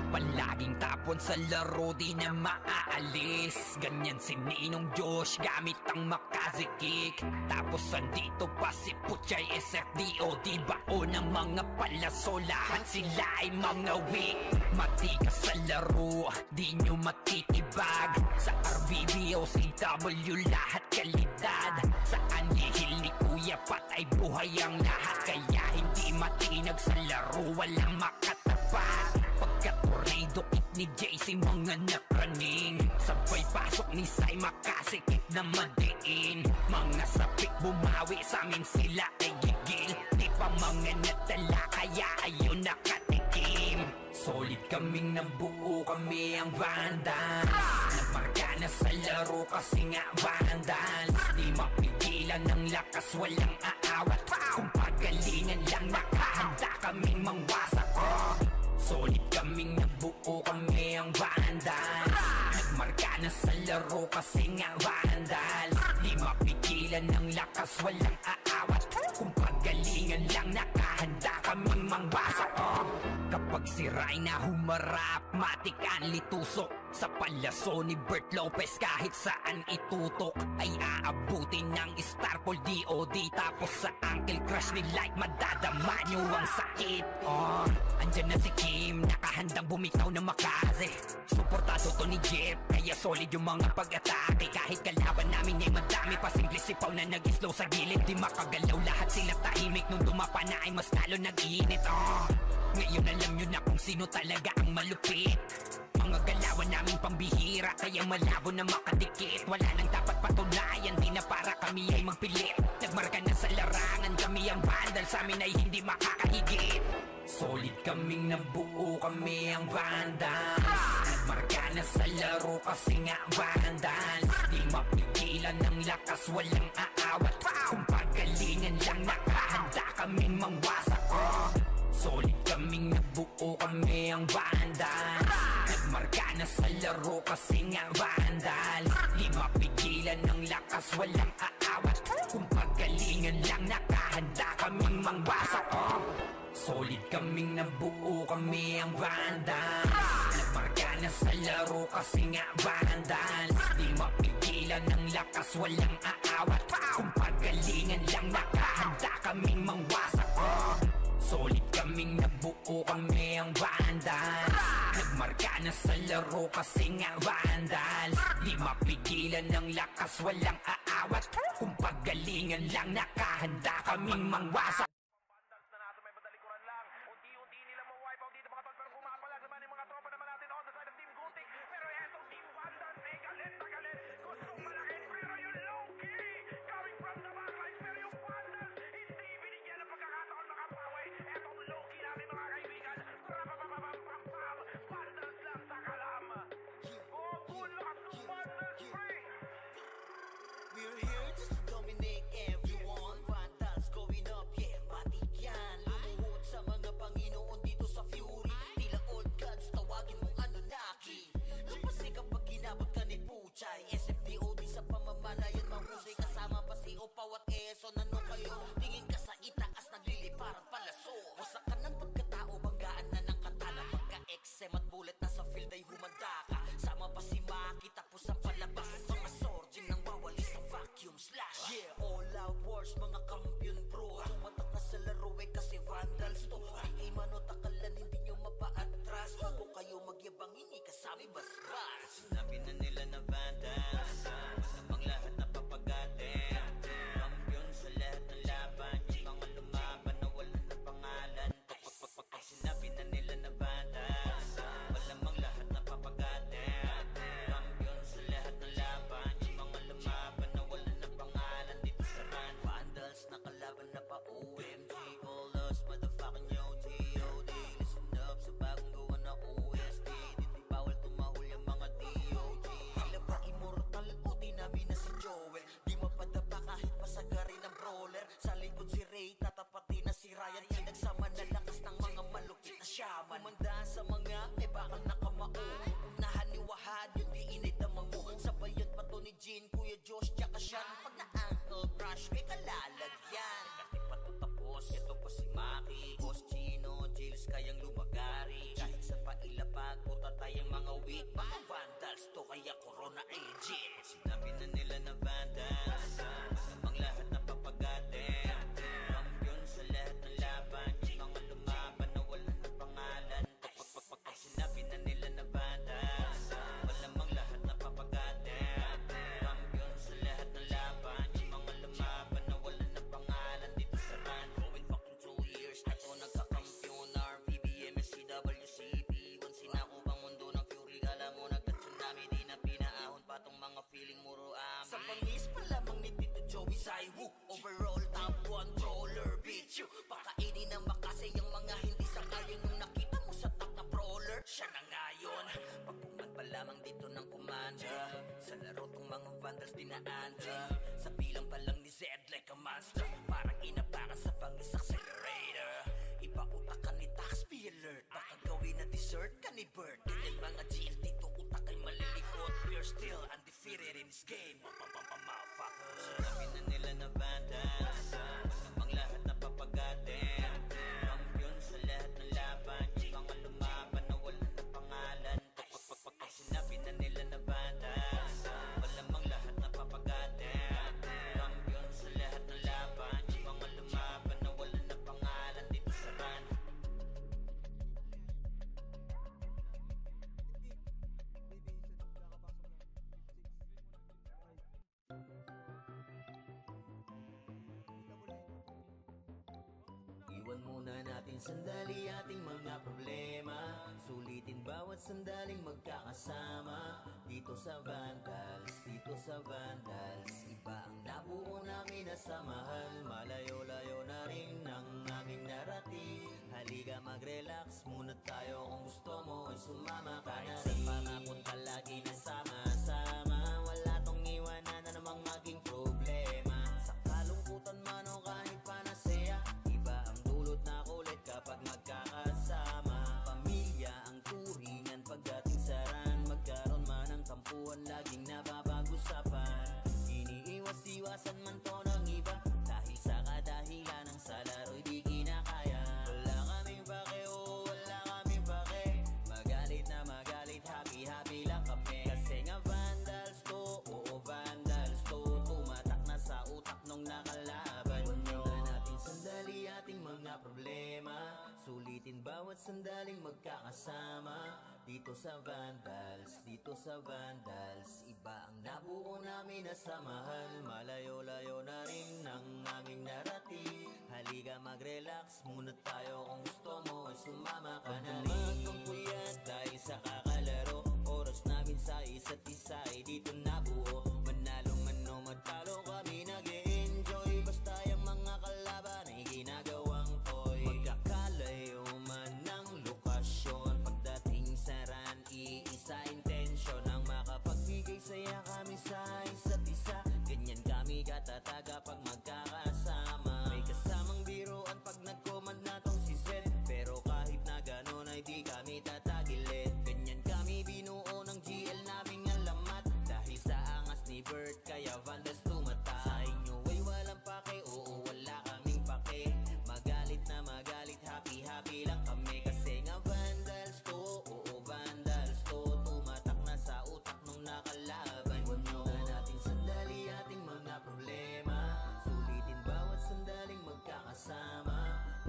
Palaging tapon sa laro, di na maaalis. Ganyan si Ninong Josh, gamit ang makazikik. Tapos andito pa si Puchay, SFDO. Di bao ng mga palaso, lahat sila ay mga weak. Matikas sa laro, di nyo matitibag. Sa RBBO, CW, lahat kalidad. Sa anihil ni Kuya Pat ay buhay ang lahat. Kaya hindi matinag sa laro, walang makatapat. Pagka-tornado kick ni JC, mga napraning. Sabay pasok ni Sai, makasikip na madiin. Mga sapik bumawi, sa amin sila ay gigil. Di pa mga natala, kaya ayun nakatikim. Solid kaming nabuo, kami ang vandals. Nagmarka na sa laro kasi nga vandals. Di mapigilan ng lakas, walang aawat. Kung pagalingan lang nakahanda kaming mangwasak. Solid kaming nabuo, kami ang vandals. Nagmarka na sa laro kasi nga vandals. Di mapigilan ng lakas, walang aawat. Kung pagalingan lang nakahanda kaming mangwasak. Kapag si Rayna humarap, matikan litusok. Sa palaso ni Bert Lopez, kahit saan itutok ay aabutin ng Starpol DOD. Tapos sa Uncle Crush ni Light, madadama nyo ang sakit. Andyan na si Kim, nakahandang bumitaw na makaze. Suportado to ni Jeff, kaya solid yung mga pag-atake. Kahit kalaban namin ay madami pa, simple sipaw na nag-slow sa gilid. Di makagalaw, lahat sila tahimik. Nung dumapa na ay mas lalo nag-iinit. Ngayon alam nyo na kung sino talaga ang malupit. Mga galawan namin pambihira, kaya malabo na makadikit. Wala nang dapat patunayan, di na para kami ay magpilit. Nagmarka na sa larangan, kami ang vandal, sa amin ay hindi makakahigit. Solid kaming nabuo, kami ang vandals. Nagmarka na sa laro kasi nga vandals. Di mapigilan ng lakas, walang aawat. Kung pagalingan lang nakahanda kaming mangwasak. Solid kaming nabuo, kami ang vandals. Nagmarka na sa laro kasi nga vandals. Di mapigilan ng lakas, walang aawat. Kung pagalingan lang nakahanda kaming mangwasak. Solid kaming nabuo, kami ang vandals. Nagmarka na sa laro kasi nga vandals. Di mapigilan ng lakas, walang aawat. Kung pagalingan lang nakahanda kaming mangwasak. Solid kaming nabuo, kami ang vandals. Nagmarka na sa laro kasi nga vandals. Di mapigilan ng lakas, walang aawat. awat. Kung paggalingan lang nakahanda kaming mangwasa. Vandals na nasa may badalikuran lang. Unti-unti nila ma-wipe out dito mga tol. Pero pumapalag naman yung mga tropa naman natin on the side of Team Gutik. Pero etong Team Vandals ay galit na galit. Gustong malakin pero yung low-key coming from the backlines. Pero yung Vandals hindi binigyan ng pagkakataon makapawi. Etong low-key natin mga kaibigan. Rapapapapapapam. Vandals lang sa kalam. Oh, bulak ng Vandals free. We're here just to dominate everyone. Vandals going up, yeah, matik yan. Lumuhod sa mga Panginoon dito sa Fury. Tila old gods, tawagin mong Anunnaki. Lapasi kapag ginabot ka ni Puchay. SFDOD sa pamamalayan mahusay. Kasama pa si Opaw at Eson. Ano kayo? Tingin ka sa itaas, nagliliparan palaso. Wasak ka ng pagkatao, banggaan na ng katana. Pagka-XM at bullet na sa field ay humanda ka. Sama pa si Maki, tapos ang palabas. Mga sorging nang bawali sa vacuum slash. Yeah, all out wars, mga kampiyon bro. Tumatak na sa laro eh kasi Vandals to. Di mano takalan, hindi nyo mapa-atras. Bago kayo magyabang, hindi kasami basbas. Sinabi na nila na Vandals, masamang lahat na papagatin. Kampiyon sa lahat ng laban, yung mga lumaban na wala na pangalan. Ay sinabi na nila na Vandals, malamang lahat na papagatin. Kampiyon sa lahat ng laban, yung mga lumaban na wala na pangalan dito sa run. Vandals na kalaban na pa OMG, all us motherfucking yo G.O.D. Listen up sa bagong gawa na OST. Dito bawal tumahol yung mga DOG. Tila ba immortal o dinabi na si Joel? Di mapadapa kahit pasagarin ng brawler. Sa likod si Ray, tatapati na si Ryan. Pinagsama na lakas ng mga malupit na shaman. Umandaan sa mga may bakal na kamao. Unahan ni Wahad, yung di inay damang mo. Sabayan pa to ni Jean, Kuya Josh, tsaka Sean. Pag na-ankle crush, may kalalagyan. Kahit pa to tapos, ito pa si Maki, Boss Chino, Jills, kayang lumagari. Kahit sa pailapag, puta tayong mga weak. Mga Vandals to, kaya Corona agent. Sinabi na nila na Vandals, masamang lahat na papagatin. Kampiyon sa lahat ng laban, yung mga lumaban na wala na pangalan. Ay sinabi na nila na Vandals, malamang lahat na papagatin. Kampiyon sa lahat ng laban, yung mga lumaban na wala na pangalan dito sa run. Going fucking 2 years na to nagkakampiyon. RVBM, SCWCP. Once sinako bang mundo ng Fury, alam mo nagka-tsunami. Di na pinaahon pa tong mga feeling muro amin. Sa pangis pa lamang ni Tito Joey Saiwu. Overall top controller, bitch you. Pakainin ng makasay ang mga hindi sangayon. Nung nakita mo sa top na brawler, siya na ngayon. Pagpuman pa lamang dito ng kumanda. Sa laro tong mga Vandals dinaanda. Sa bilang pa lang ni Zed like a monster. Parang inapakan sa pangis accelerator. Ipautak ka ni Tax, be alert. Baka gawin na dessert ka ni Bert. Ganyan mga GL dito utak ay malilikot. We're still undefeated in this game. Motherfuckers. Sinabi na nila na Vandals, masamang lahat na papagatin. Kampiyon sa lahat ng laban, yung mga lumaban na wala na pangalan. Ay sinabi na nila na Vandals, malamang lahat na papagatin. Kampiyon sa lahat ng laban, yung mga lumaban na wala na pangalan dito sa run. Iwan muna natin sandali ating mga problema. Sulitin bawat sandaling magkakasama. Dito sa Vandals, dito sa Vandals. Iba ang nabuo namin na samahan. Malayo-layo na rin ang aming narating. Halika mag-relax muna tayo. Kung gusto mo ay sumama ka na rin. Pangakot palagi na sama-sama. Wala tong iwanan na namang maging problema. Sa kalungkutan man o kahit panasaya, iba ang dulot na kulit kapag magkakasama. Pamilya ang turingan pagdating sa ran. Magkaroon man ng tampuhan, laging napapag-usapan. Iniiwas-iwasan man to ng iba dahil sa kadahilan ng sa laro'y di kinakaya. Wala kaming pake, oh wala kaming pake. Magalit na magalit, happy-happy lang kami. Kasi nga Vandals to, oo Vandals to. Tumatak na sa utak nung nakalaban nyo. Iwan natin sandali ating mga problema. Sulitin bawat sandaling magkakasama dito sa Vandals, dito sa Vandals. Iba ang nabuo namin na samahan, malayo-layo na rin ang aming narating. Halika mag-relax muna tayo, kung gusto mo ay sumama ka na rin. Puyat dahil sa kakalaro, oras namin sa isa't isa ay dito nabuo. Manalo man o matalo kami nag-e-enjoy, basta yung mga kalaban ay ginagawang toy. Magkakalayo man ng lokasyon, pagdating sa run, iisa intensyon ang makapagbigay saya kami sa isa't isa. Ganyan kami katataga pag magkakasama. May kasamang biruan pag nag-command na tong si Zed, pero kahit na ganon ay di kami tatagilid. Ganyan kami binuo ng GL naming alamat, dahil sa angas ni Bert kaya Vandals tumata. Sa inyo ay walang pake, oo wala kaming pake. Magalit na magalit, happy lang kami. Kasi nga Vandals to, oo Vandals to. Tumatak na sa utak nung nakalaban nyo. Natin sandali ating mga problema, sulitin bawat sandaling magkakasama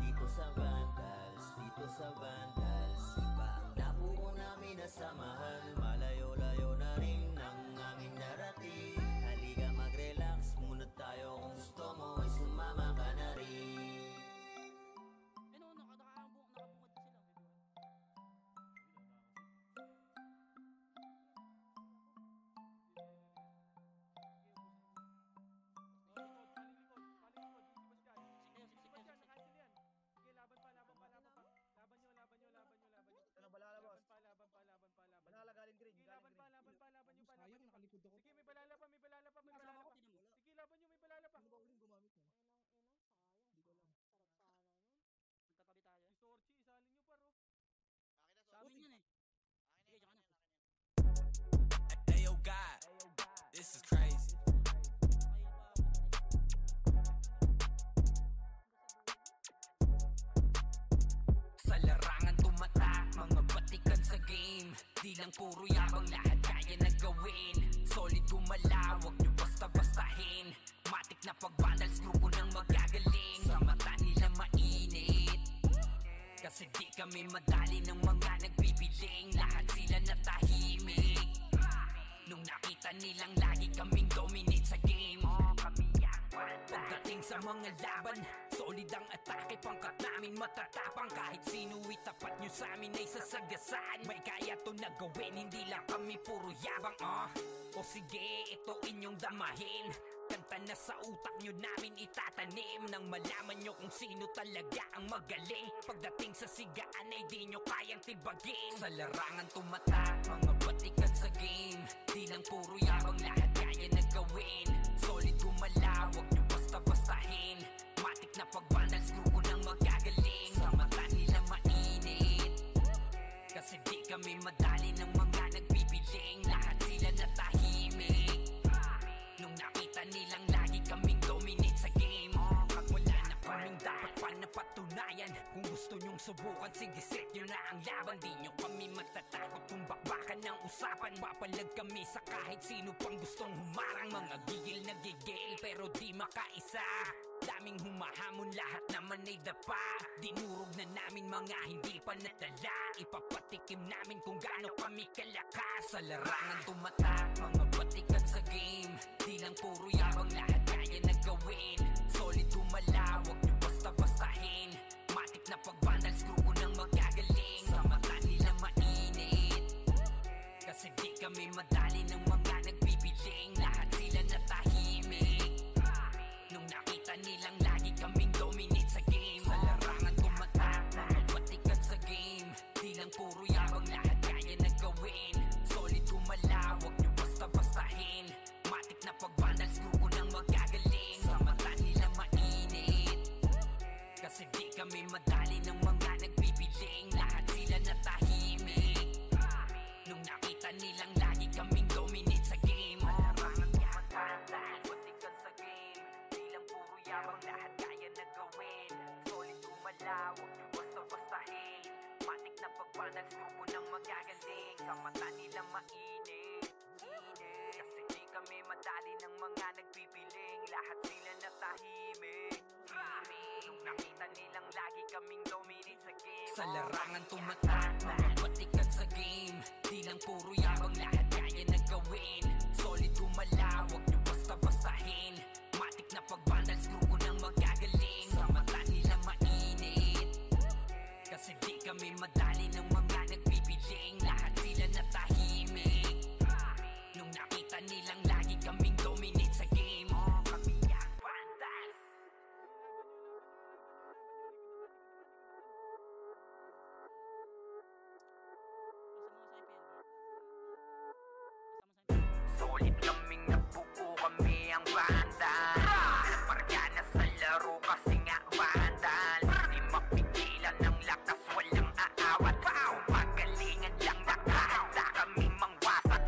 dito sa Vandals, dito sa Vandals. Iba ang nabuo namin na samahan, malayo-layo na rin ang aming narating. Halika mag-relax muna tayo, kung gusto mo ay sumama ka na rin. Ano, nakabungad na sila. Ano, balala boss? Balala galing green, galing green. Sayang, nakalikod ako. Sige, may balala pa. Kasama ko, tinan mo. Sige, laban nyo, may balala pa. Ano ba uling gumamit nun? Hindi ko alam. Magkatabi tayo. Si Torchi, isalin nyo paro. Sa amin yun eh. Sige, tsaka na. Hey yo, God, this is crazy. Sa larangan tumatak, mga batikan sa game. Di lang puro yabang, lahat kaya na gawin. Solid gumalaw, wag nyo basta-bastahin. Matik na pag-Vandals, grupo ng magagaling. Sa mata nila mainit, kasi di kami madali ng mga nagbibiling. Lahat sila natahimik nung nakita nilang lagi kaming dominate sa game. Pagdating sa mga laban, solid ang atake. Pangkat namin matatapang, kahit sino itapat nyo sa amin ay sasagasaan. May kaya to na gawin, hindi lang kami puro yabang. O sige, ito inyong damahin. Kanta na sa utak nyo namin itatanim, nang malaman nyo kung sino talaga ang magaling. Pagdating sa sigaan ay di nyo kayang tibagin. Sa larangan tumatak, mga batikan sa game. Di lang puro yabang, lahat kaya na gawin. Solid gumalaw, wag nyo basta-bastahin. Matik na pag-Vandals, grupo ng magagaling. Sa mata nila mainit, kasi di kami madali ng mga nagbibiling. Lahat sila natahimik nung nakita nilang lagi kaming dominate sa game. Pag wala na kaming dapat pa napatunayan, kung gusto nyong subukan, sige set nyo na ang laban. Di nyo kami matatakot kung bakbakan ng usapan. Papalag kami sa kahit sino pang gustong humarang. Mga gigil na gigil pero di makaisa. Daming humahamon, lahat naman ay dapa. Dinurog na namin mga hindi pa natala. Ipapatikim namin kung gaano kami kalakas. Sa larangan tumatak, mga batikan sa game. Di lang puro yabang, lahat kaya na gawin. Solid gumalaw, wag nyo basta-bastahin. Matik na pag-Vandals, grupo ng magagaling. Sa mata nila mainit, kasi di kami madali ng mga nagbibiling. Lahat sila natahimik nung nakita nilang lagi kaming dominate sa game. Sa larangan tumatak, mga batikan sa game. Di lang puro yabang, lahat kaya na gawin. Solid gumalaw, wag nyo basta-bastahin. Matik na pag-Vandals, grupo ng magagaling. Sa mata nila mainit, kasi di kami madali ng mga nagbibiling. Lahat sila natahimik nung nakita nilang lagi kaming dominate sa game. Larangan tumatak, batikan sa game. Di lang puro yabang, lahat kaya na gawin. Solid gumalaw, wag nyo basta-bastahin. Matik na pag-Vandals, grupo ng magagaling. Sa mata nila mainit, kasi di kami madali ng mga nagbibiling. Lahat sila natahimik nung nakita nilang lagi kaming dominate sa game. Sa larangan tumatak, mga batikan sa game. Di lang puro yabang, lahat kaya na gawin. Solid gumalaw, wag nyo basta-bastahin. Matik na pag-vandals, grupo nang magagaling. Sa mata nila mainit, kasi di kami madali ng mga nagpipiling. Lahat sila natahimik nung nakita nilang lagi kaming dominate sa game. Kami ang vandals. Solid kaming nabuo, kami ang vandals. Marga na sa laro kasi nga vandals. Di mapigilan ng lakas, walang aawat. Pagalingan lang, nakahanda kami mangwasak.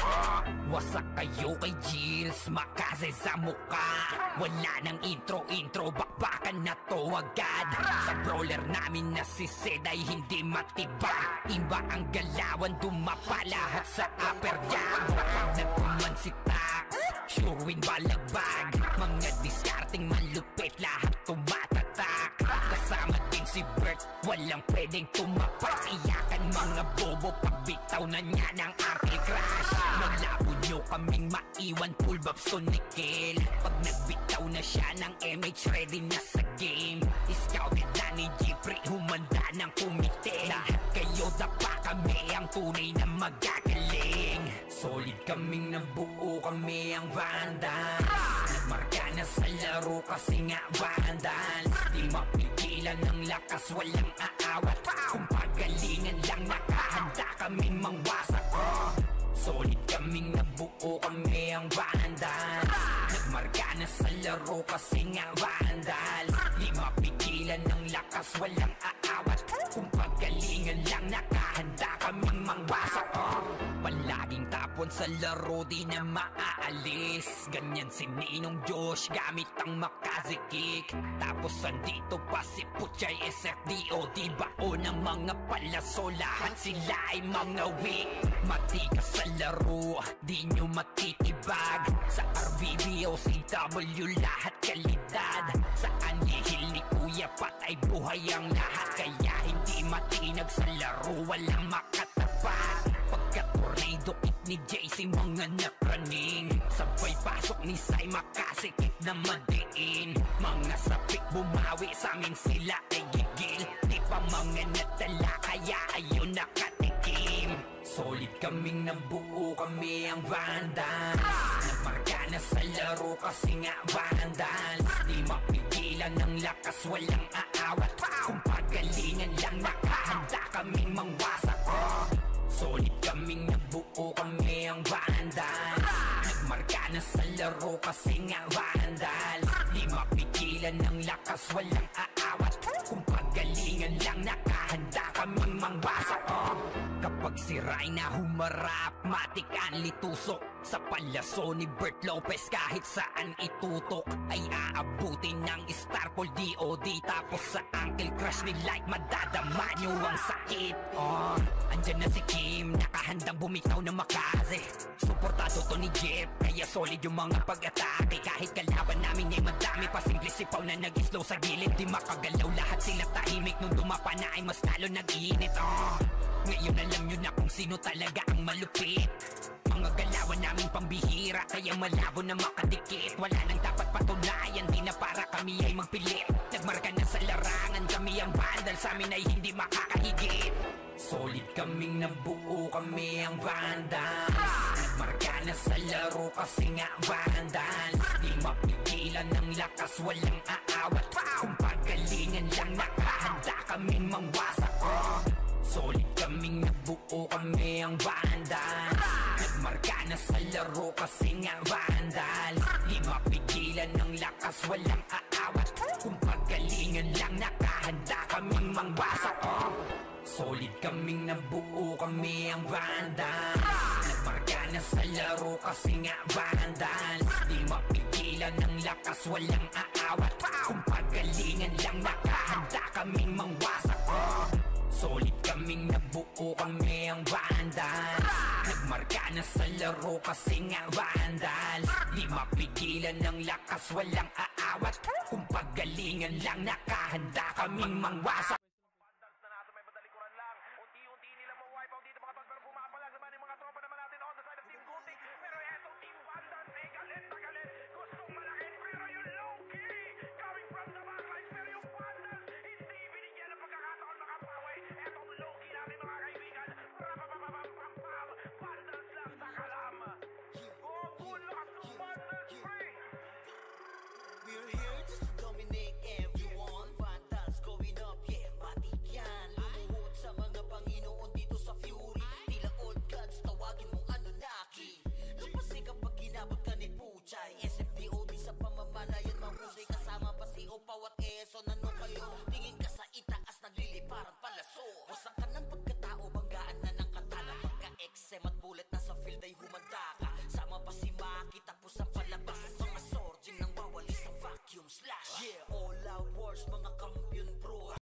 Wasak kayo kay Gilles, makase sa muka. Wala nang intro, bakbakan na to agad. Sa brawler namin na si Zed ay hindi matibag. Iba ang galawan, dumapa lahat sa upper jab. Pag nagpuman si Tax, sure win balagbag. Mga diskarting malupit, lahat tumatatak. Kasama din si Bert, walang pwedeng tumapak. Iyakan mga bobo, pagbitaw na niya ng ankle crash. Malabo nyo kaming maiwan, full babs to Nickel. Pag nagbitaw na siya ng MH, ready na sa game. Scouted na ni Jeffrey, humanda ng kumite. Lahat kayo dapa, kami ang tunay na magagaling. Solid kaming nabuo, kami ang vandals. Nagmarka na sa laro kasi nga vandals. Di mapigilan ng lakas, walang aawat. Kung pagalingan lang, nakahanda kaming mangwasak. Solid kaming nabuo, kami ang vandals. Nagmarka na sa laro kasi nga vandals. Di mapigilan ng lakas, walang aawat. Kung pagalingan lang, nakahanda kaming mangwasak. Palaging tapon sa laro, di na maaalis. Ganyan si Ninong Josh, gamit ang Makaze kick. Tapos andito pa si Puchay SFDO. Di bao ng mga palaso, lahat sila ay mga weak. Matikas sa laro, di nyo matitibag. Sa RBB o CW, lahat kalidad. Sa anihil ni Kuya patay buhay ang lahat. Kaya hindi matinag sa laro, walang makatapat. Pagka-tornado kick ni JC, mga napraning. Sabay pasok ni Sai, makasikip na madiin. Mga sapik bumawi, sa amin sila ay gigil. Di pa mga natala, kaya ayun nakatikim. Solid kaming nabuo, kami ang vandals. Nagmarka na sa laro kasi nga vandals. Di mapigilan ng lakas, walang aawat. Kung pagalingan lang, nakahanda kaming mangwasak. Solid kaming nabuo, kami ang vandals. Nagmarka na sa laro kasi nga vandals. Di mapigilan ng lakas, walang aawat. Kung pagalingan lang, nakahanda kaming mangwasak. Kapag si Rayna humarap, matik ang litusok. Sa palaso ni Bert Lopez, kahit saan itutok ay aabutin ng Starpol DOD. Tapos sa ankle crush ni Light, madadama nyo ang sakit. Andyan na si Kim, nakahandang bumitaw ng Makaze. Suportado to ni Jeff, kaya solid yung mga pag-atake. Kahit kalaban namin ay madami pa, simple sipaw na nag-slow sa gilid. Di makagalaw, lahat sila tahimik. Nung dumapa na ay mas lalo nag-iinit. Ngayon alam nyo na kung sino talaga ang malupit. Mga galawan namin pambihira, kaya malabo na makadikit. Wala nang dapat patunayan, di na para kami ay magpilit. Nagmarka na sa larangan, kami ang vandal, sa amin ay hindi makakahigit. Solid kaming nabuo, kami ang vandals. Nagmarka na sa laro kasi nga vandals. Di mapigilan ng lakas, walang aawat. Kung pagalingan lang, nakahanda kaming mangwasak. Solid kaming nabuo, kami ang vandals. Nagmarka na sa laro kasi nga vandals. Di mapigilan ng lakas, walang aawat. Kung pagalingan lang, nakahanda kaming mangwasak. Solid kaming nabuo, kami ang vandals. Nagmarka na sa laro kasi nga vandals. Di mapigilan ng lakas, walang aawat. Kung pagalingan lang, nakahanda kaming mangwasak. Solid kaming nabuo, kami ang vandals. Nagmarka na sa laro kasi nga vandals. Di mapigilan ng lakas, walang aawat. Kung pagalingan lang, nakahanda kaming mangwasak. Vandals na nasa may madaling We're here just to dominate everyone. Vandals going up, yeah, matik yan. Lumuhod sa mga Panginoon dito sa Fury. Tila old gods, tawagin mong Anunnaki. Lupasi kapag ginabot ka ni Puchay. SFDOD sa pamamalayan mahusay. Kasama pa si Opawat Eson. Ano kayo? Tingin ka sa itaas, nagliliparang palaso. Wasak ka ng pagkatao, banggaan na ng katana. Pagka-XM at bullet na sa field ay humanda ka. Sama pa si Maki, tapos ang palabas. Mga sorgin nang wawalis ang vacuum slash. Yeah, all out wars, mga